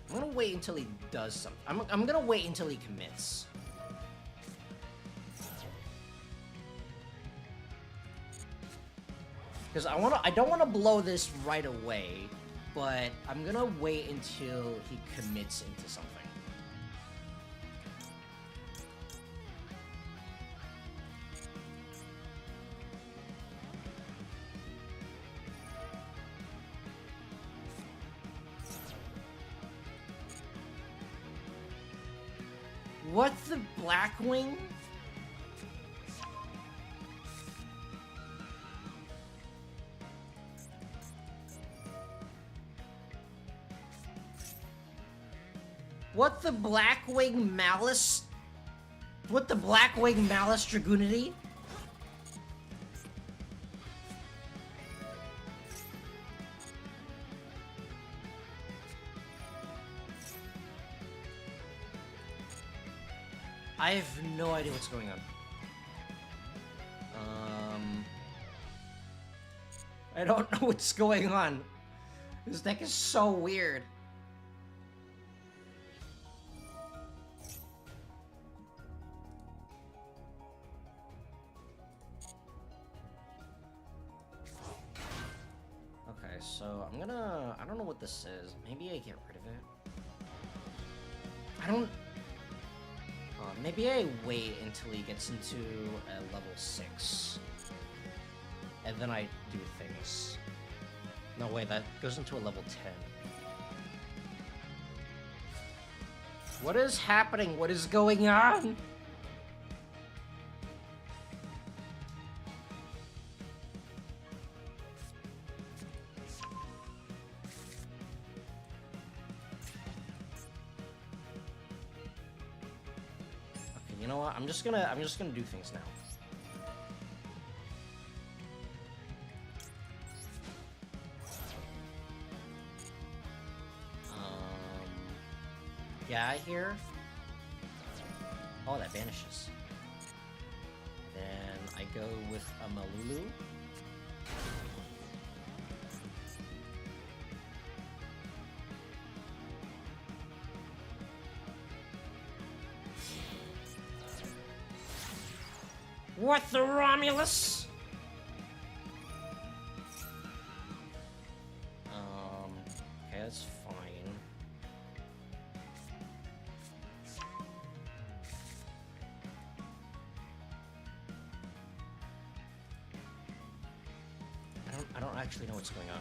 I'm gonna wait until he does something. I'm gonna wait until he commits. Because I don't wanna blow this right away, but I'm gonna wait until he commits into something. What's the Blackwing? What the Blackwing Malice? What the Blackwing Malice Dragoonity? I have no idea what's going on. I don't know what's going on. This deck is so weird. Okay, so I don't know what this is. Maybe I get rid of it. Maybe I wait until he gets into a level 6. And then I do things. No, wait, that goes into a level 10. What is happening? What is going on? You know what? I'm just gonna do things now. Yeah, here. Oh, that vanishes. Then I go with a Malulu. What the Romulus? Okay, that's fine. I don't actually know what's going on.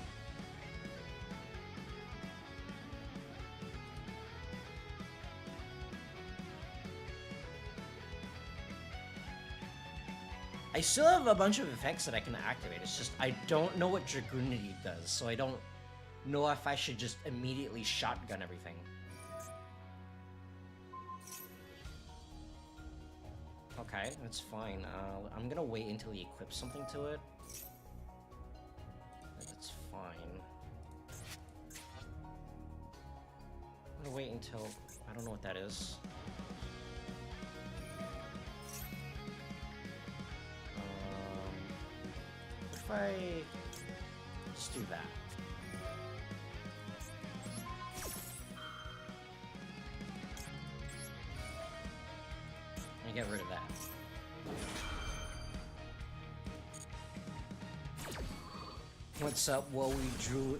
I still have a bunch of effects that I can activate. It's just I don't know what Dragoonity does, so I don't know if I should just immediately shotgun everything. Okay, that's fine. I'm gonna wait until he equips something to it. That's fine. I'm gonna wait until... I don't know what that is. What if I... just do that? And get rid of that. What's up, Wowie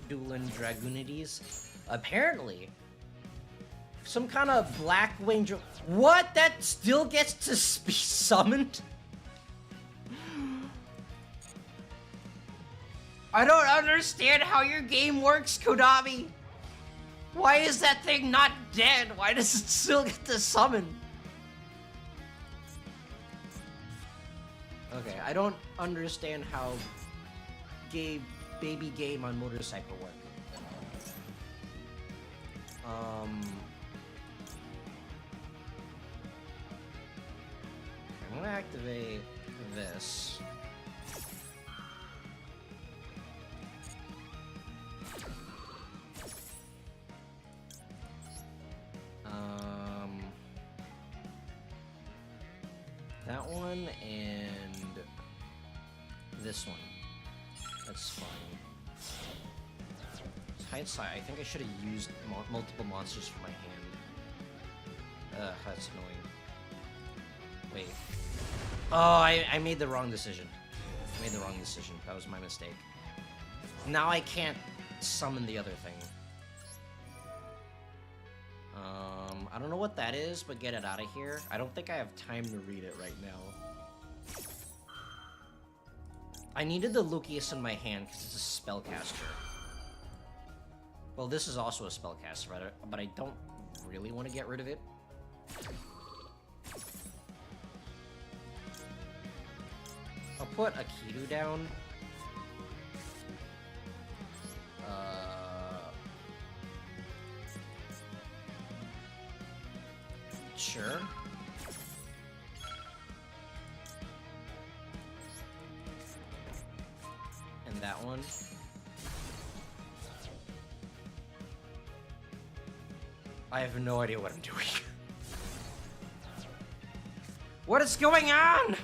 Dueling Dragoonities? Apparently, some kind of black winged... What? That still gets to be summoned? I don't understand how your game works, Konami. Why is that thing not dead? Why does it still get to summon? Okay, I don't understand how baby game on motorcycle work. I'm gonna activate this. That one and this one. That's fine. Hindsight, I think I should have used multiple monsters for my hand. That's annoying. Wait. Oh, I made the wrong decision. I made the wrong decision. That was my mistake. Now I can't summon the other thing. I don't know what that is, but get it out of here. I don't think I have time to read it right now. I needed the Lucius in my hand because it's a spellcaster. Well, this is also a spellcaster, but I don't really want to get rid of it. I'll put Akidu down. Sure. And that one. I have no idea what I'm doing. What is going on?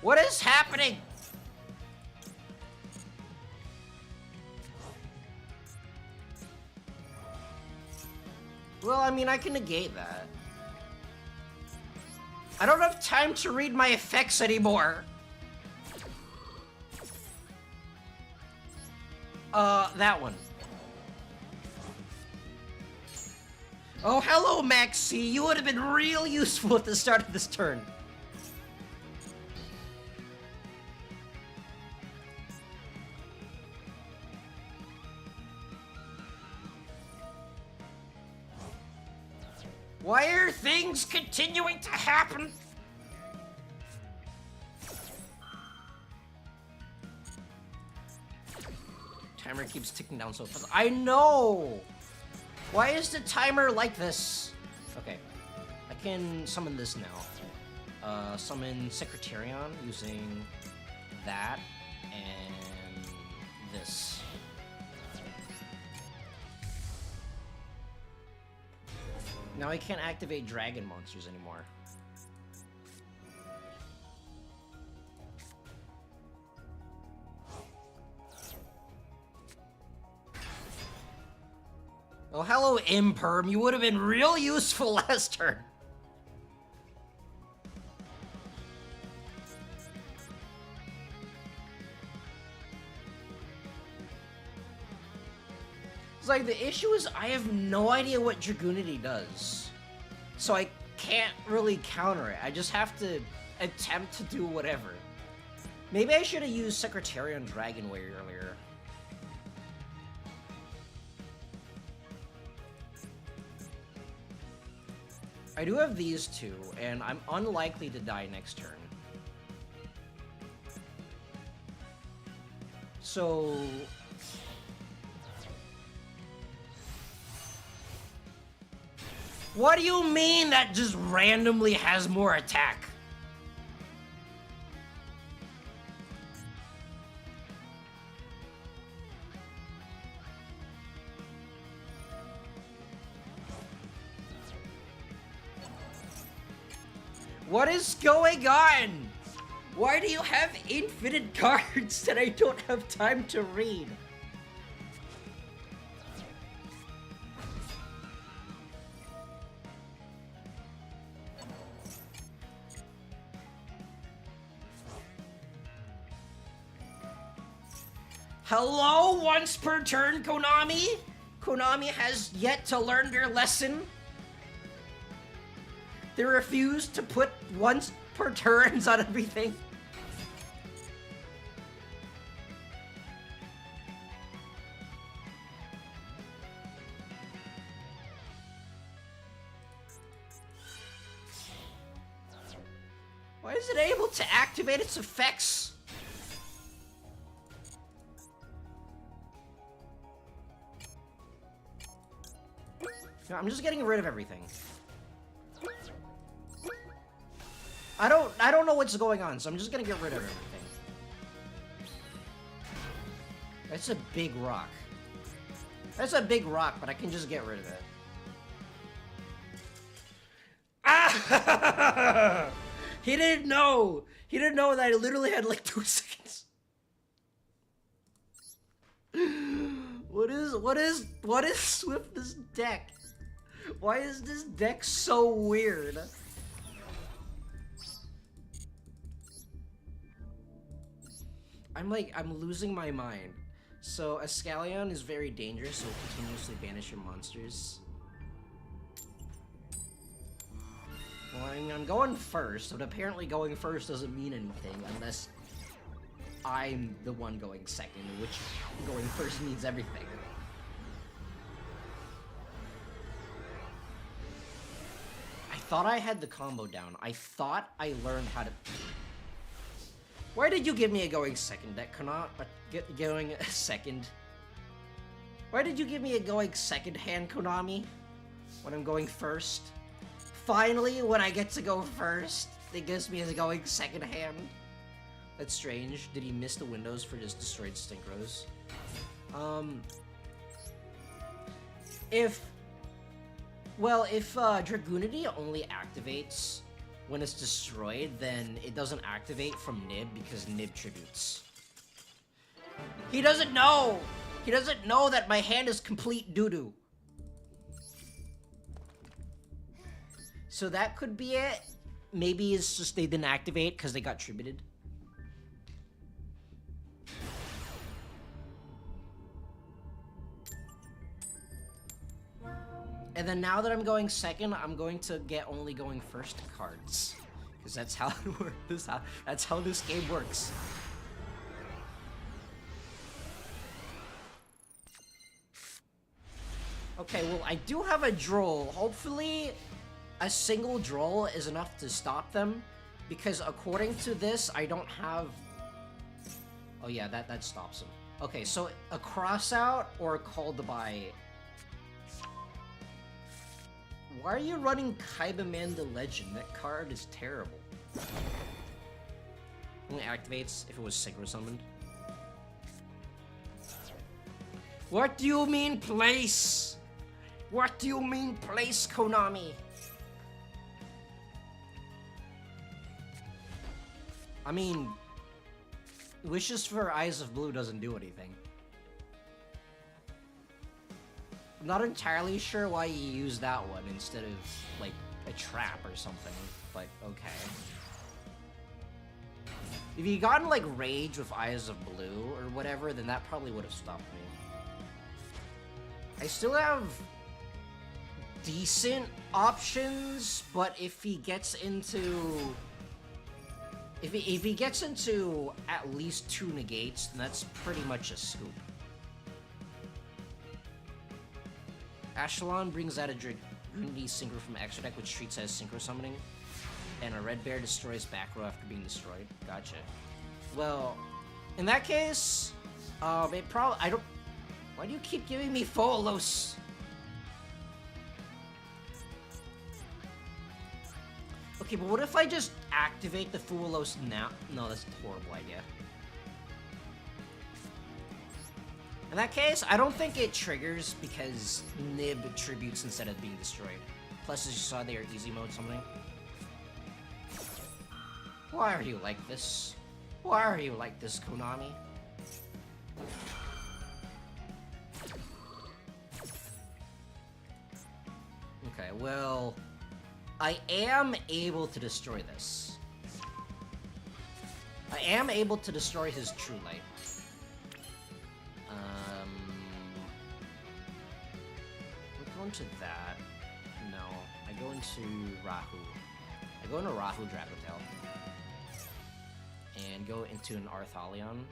What is happening? Well, I mean, I can negate that. I don't have time to read my effects anymore. That one. Oh, hello, Maxi. You would have been real useful at the start of this turn. Why are things continuing to happen? Timer keeps ticking down so fast. I know! Why is the timer like this? Okay, I can summon this now. Summon Secretarion using that and this. Now I can't activate dragon monsters anymore. Oh, hello, Imperm. You would have been real useful last turn. It's like, the issue is I have no idea what Dragoonity does. So I can't really counter it. I just have to attempt to do whatever. Maybe I should have used Secretarian Dragon way earlier. I do have these two, and I'm unlikely to die next turn. So... What do you mean that just randomly has more attack? What is going on? Why do you have infinite cards that I don't have time to read? Hello, once per turn, Konami? Konami has yet to learn their lesson. They refuse to put once per turns on everything. Why is it able to activate its effects? No, I'm just getting rid of everything. I don't know what's going on, so I'm just gonna get rid of everything. That's a big rock. That's a big rock, but I can just get rid of it. Ah! He didn't know! He didn't know that I literally had like 2 seconds. What is with this deck? Why is this deck so weird? I'm losing my mind. So, Escalion is very dangerous, so it continuously banish your monsters. Well, I'm going first, but apparently going first doesn't mean anything unless I'm the one going second, which going first means everything. I thought I had the combo down. I thought I learned how to... Why did you give me a going second deck, Konami? Going second? Why did you give me a going second hand, Konami? When I'm going first? Finally, when I get to go first, it gives me a going second hand. That's strange. Did he miss the windows for just destroyed synchros? If Dragoonity only activates when it's destroyed, then it doesn't activate from Nib because Nib tributes. He doesn't know! He doesn't know that my hand is complete doo-doo. So that could be it. Maybe it's just they didn't activate because they got tributed. And then now that I'm going second, I'm going to get only going first cards. Because that's how it works. That's how this game works. Okay, well, I do have a droll. Hopefully, a single droll is enough to stop them. Because according to this, I don't have... Oh yeah, that stops him. Okay, so a crossout or a called by... Why are you running Kaibaman the Legend? That card is terrible. Only activates if it was synchro summoned. What do you mean place? What do you mean place, Konami? I mean, Wishes for Eyes of Blue doesn't do anything. I'm not entirely sure why you used that one instead of, like, a trap or something, but okay. If you gotten, like, Rage with Eyes of Blue or whatever, then that probably would have stopped me. I still have decent options, but if he gets into... If he gets into at least 2 negates, then that's pretty much a scoop. Ashelon brings out a Dragoonity Synchro from extra deck, which treats as Synchro Summoning. And a Red Bear destroys back row after being destroyed. Gotcha. Well, in that case, it probably... I don't... Why do you keep giving me Folos? Okay, but what if I just activate the Fuelos now? No, that's a horrible idea. In that case, I don't think it triggers because Nib tributes instead of being destroyed. Plus, as you saw, they are easy mode something. Why are you like this? Why are you like this, Konami? Okay, well, I am able to destroy this. I am able to destroy his True Light. We're going to that. No, I go into Rahu. I go into Rahu Dracotail. And go into an Arthalion.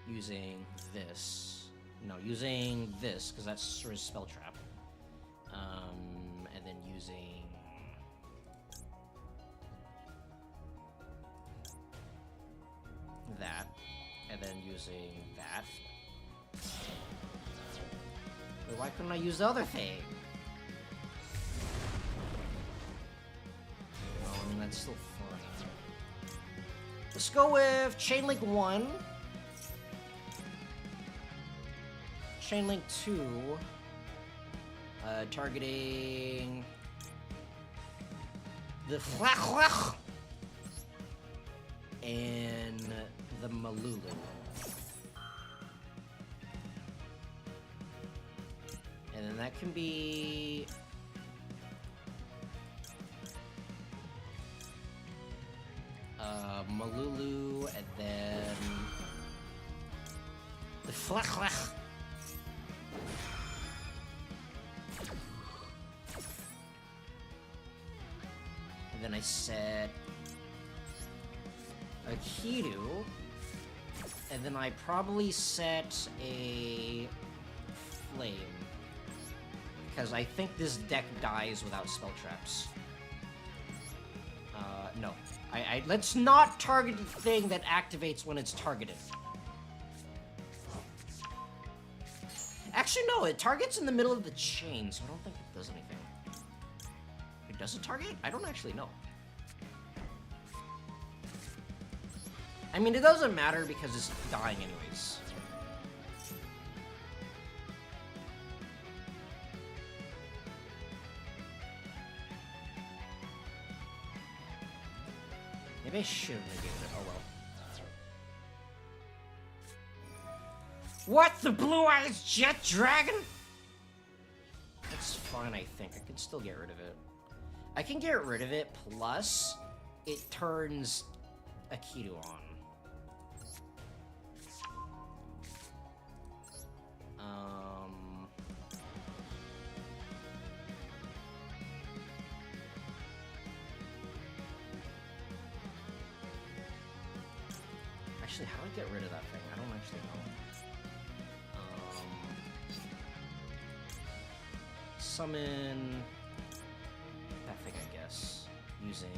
Using this. No, using this, because that's sort of Spell Trap. And then using... that. And then using that. But why couldn't I use the other thing? Oh, I mean, that's still fun. Let's go with Chain Link 1. Chain Link 2. Targeting... the Flach and the Malulu. And then that can be... Malulu, and then... the Flach. And then I set... a Kiru, and then I probably set a Flame. Because I think this deck dies without spell traps. No. Let's not target the thing that activates when it's targeted. Actually, no, it targets in the middle of the chain, so I don't think it does anything. It does it target? I don't actually know. I mean, it doesn't matter because it's dying anyways. Maybe I should have negated it. Oh well. What? The Blue Eyes Jet Dragon? That's fine, I think. I can still get rid of it. I can get rid of it, plus it turns Akido on. Actually, how do I get rid of that thing? I don't actually know. Summon that thing, I guess, using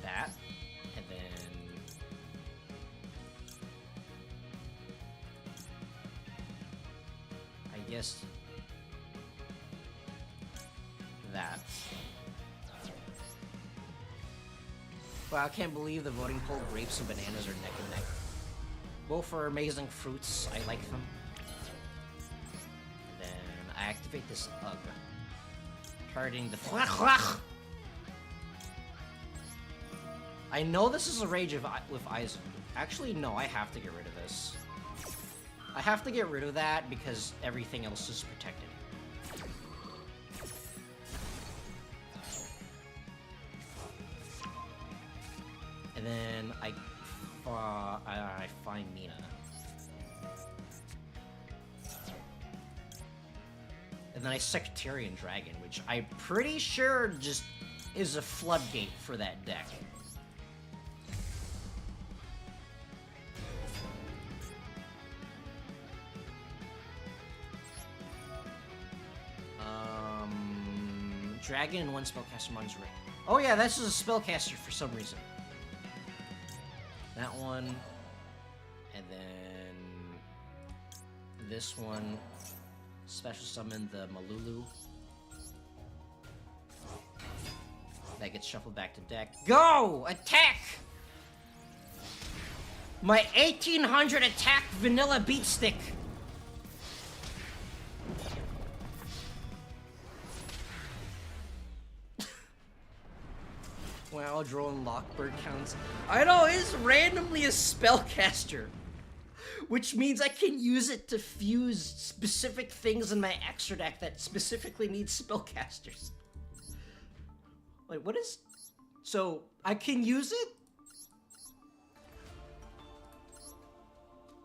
that, and then I guess that. Wow, I can't believe the voting poll grapes and bananas are neck and neck. Both are amazing fruits. I like them. Then I activate this Ugg. Targeting the Flach. I know this is a rage with Aizen. Actually, no, I have to get rid of this. I have to get rid of that because everything else is protected. And then I find Mina. And then I Sectarian Dragon, which I'm pretty sure just is a floodgate for that deck. Dragon and one spellcaster monster. Oh yeah, that's just a spellcaster for some reason. That one, and then this one, special summon the Malulu, That gets shuffled back to deck. Go! Attack! My 1800 attack vanilla beat stick! Wow, Drone Lockbird counts. I know, it's randomly a spellcaster. Which means I can use it to fuse specific things in my extra deck that specifically need spellcasters. Like, what is... So, I can use it?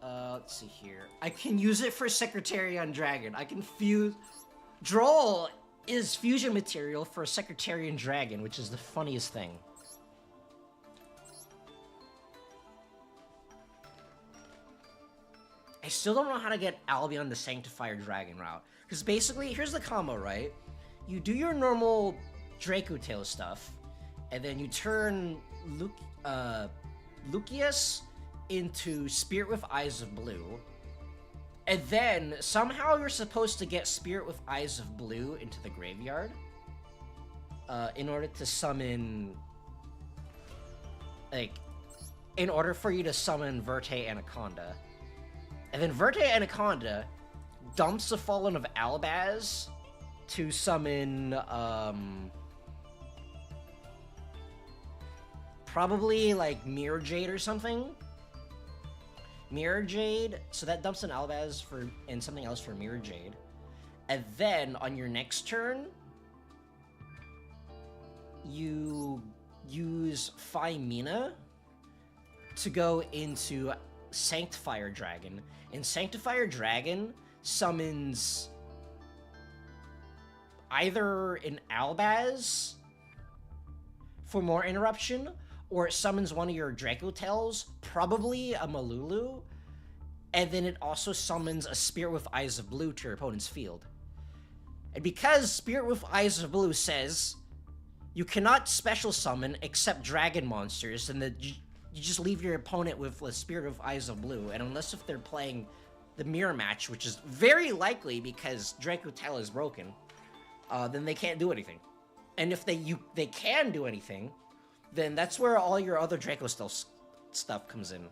Let's see here. I can use it for Secretarian Dragon. I can fuse... Droll is fusion material for a Secretarian Dragon, which is the funniest thing. I still don't know how to get Albion the Sanctifier Dragon route. Because basically, here's the combo, right? You do your normal Dracotail stuff, and then you turn Lucius into Spirit with Eyes of Blue, and then somehow you're supposed to get Spirit with Eyes of Blue into the graveyard in order to summon, like, in order for you to summon Verte Anaconda. And then Verte Anaconda dumps the Fallen of Albaz to summon, probably, like, Mirror Jade or something. Mirror Jade, so that dumps an Albaz for, and something else for Mirror Jade. And then, on your next turn, you use Phymina to go into Sanctifier Dragon. And Sanctifier Dragon summons either an Albaz for more interruption, or it summons one of your Dracotails, probably a Malulu, and then it also summons a Spirit with Eyes of Blue to your opponent's field. And because Spirit with Eyes of Blue says you cannot special summon except dragon monsters, and you just leave your opponent with a Spirit of Eyes of Blue, and unless if they're playing the mirror match, which is very likely because Dracotail is broken, then they can't do anything. And if they can do anything, then that's where all your other Dracotail stuff comes in.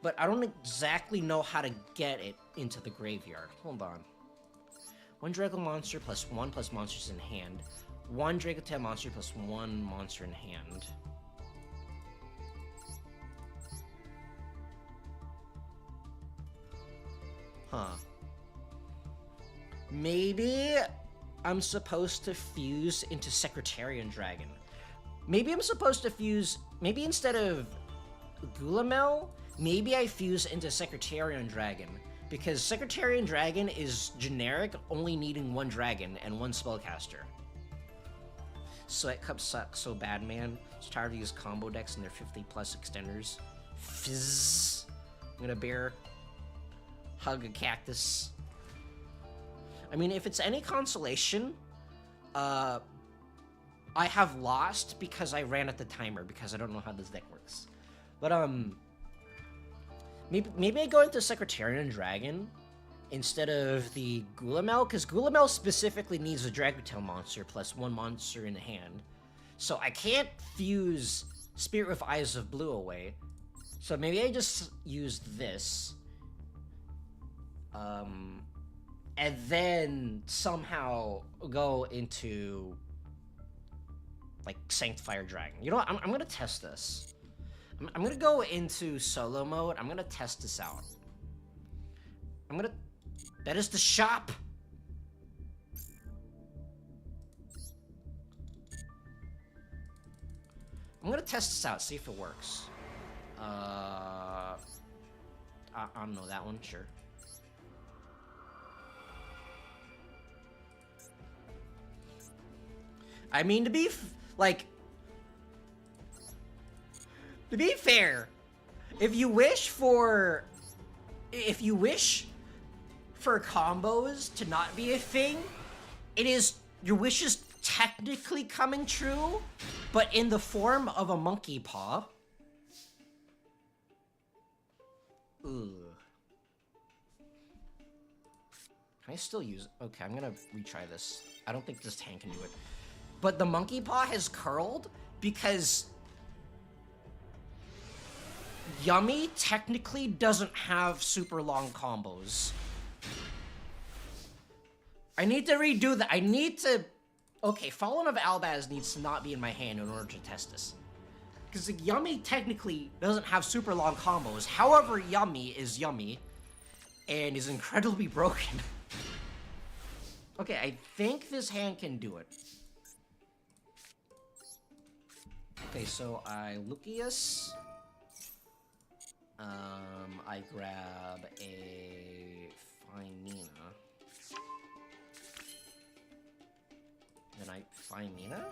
But I don't exactly know how to get it into the graveyard. Hold on. 1 Draco monster plus 1 plus monsters in hand. 1 Dracotail monster plus 1 monster in hand. Huh. Maybe I'm supposed to fuse into Secretarian Dragon. Maybe I'm supposed to fuse... Maybe instead of Gulamel, maybe I fuse into Secretarian Dragon. Because Secretarian Dragon is generic, only needing 1 dragon and 1 spellcaster. Sweat Cup sucks so bad, man. Just tired of these combo decks and their 50+ extenders. Fizz. I'm gonna bear... Hug a cactus. I mean, if it's any consolation, I have lost because I ran at the timer because I don't know how this deck works. But maybe I go into Secretarian Dragon instead of the Gulamel, because Gulamel specifically needs a Dracotail monster plus 1 monster in hand. So I can't fuse Spirit with Eyes of Blue away. So maybe I just use this. And then somehow go into, like, Sanctifier Dragon. You know what? I'm gonna test this. I'm gonna go into solo mode. I'm gonna test this out. That is the shop! I'm gonna test this out, see if it works. I don't know that one, sure. I mean, to be fair, if you wish for combos to not be a thing, your wish is technically coming true, but in the form of a monkey paw. Ugh. Can I still use it? Okay, I'm gonna retry this. I don't think this tank can do it. but the monkey paw has curled because Yummy technically doesn't have super long combos. I need to redo that. I need to... Okay, Fallen of Albaz needs to not be in my hand in order to test this. Because Yummy technically doesn't have super long combos. However, Yummy is Yummy and is incredibly broken. Okay, I think this hand can do it. Okay, so I Lucius. I grab a Fimina. Then I Fimina?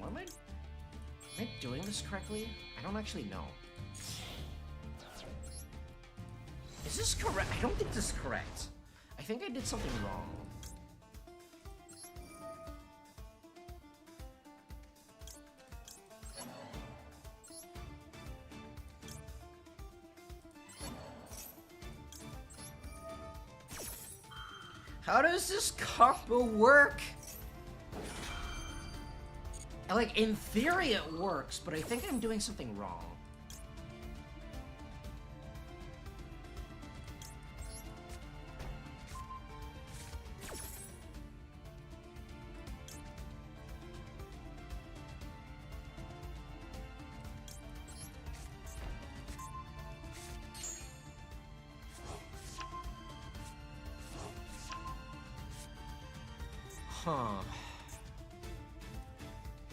Am I doing this correctly? I don't actually know. Is this correct? I don't think this is correct. I think I did something wrong. How does this combo work? Like, in theory it works, but I think I'm doing something wrong. Huh.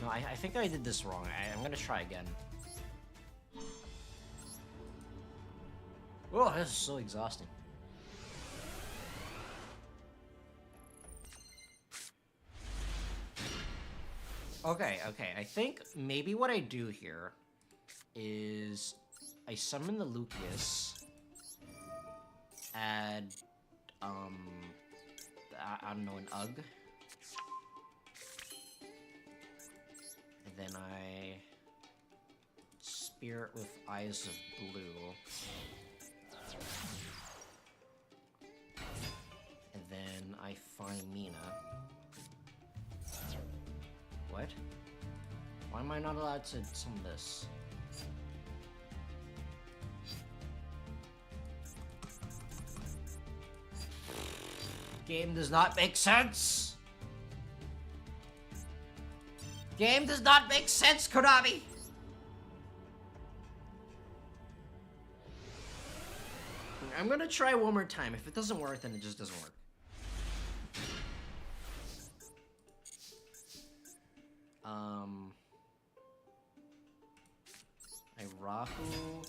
No, I think I did this wrong. I'm gonna try again. Oh, this is so exhausting. Okay, I think maybe what I do here is I summon the Lucius, add, I don't know, an Ugg. And then I Spirit with Eyes of Blue. And then I find Mina. What? Why am I not allowed to summon this? Game does not make sense! Game does not make sense, Konami! I'm gonna try one more time. If it doesn't work, then it just doesn't work. I Rahu,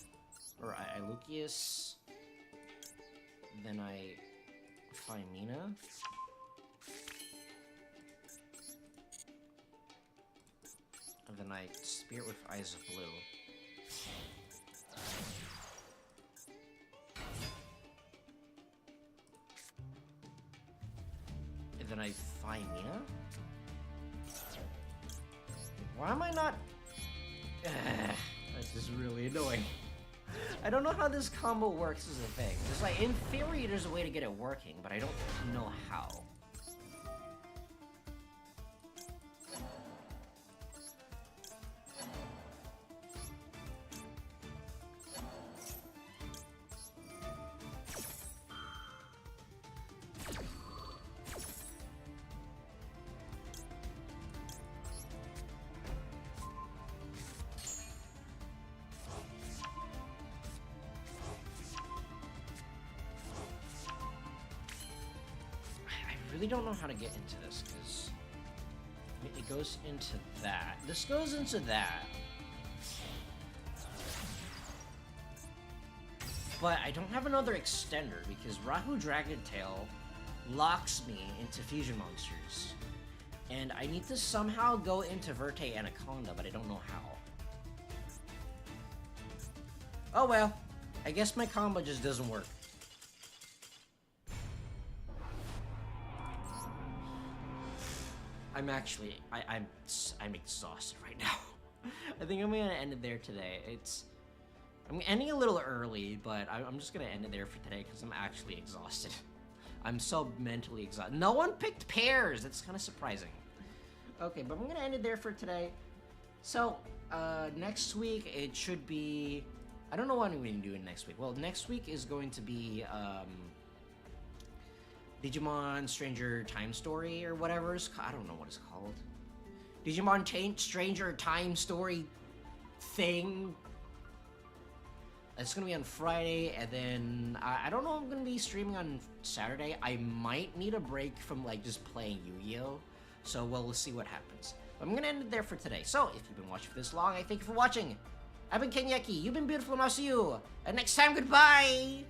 or I Lucius, then I Fimina. And then I Spirit with Eyes of Blue. And then I Fimina? Why am I not... This is really annoying. I don't know how this combo works as a thing. It's like, in theory, there's a way to get it working, but I don't know how. I really don't know how to get into this, because it goes into that. This goes into that. But I don't have another extender, because Rahu Dracotail locks me into fusion monsters. And I need to somehow go into Verte Anaconda, but I don't know how. Oh well, I guess my combo just doesn't work. I'm exhausted right now. I think I'm gonna end it there today. I'm ending a little early, but I'm just gonna end it there for today because I'm actually exhausted. I'm so mentally exhausted. No one picked pears. That's kind of surprising. Okay, but I'm gonna end it there for today. So, next week it should be... I don't know what I'm going to do next week. Well, next week is going to be, Digimon Stranger Time Story or whatever I don't know what it's called. Digimon Stranger Time Story thing. It's gonna be on Friday, and then I don't know if I'm gonna be streaming on Saturday. I might need a break from like just playing Yu-Gi-Oh! So we'll see what happens. But I'm gonna end it there for today. So if you've been watching for this long, I thank you for watching. I've been Kenyeki. You've been beautiful, and I'll see you. And next time, goodbye.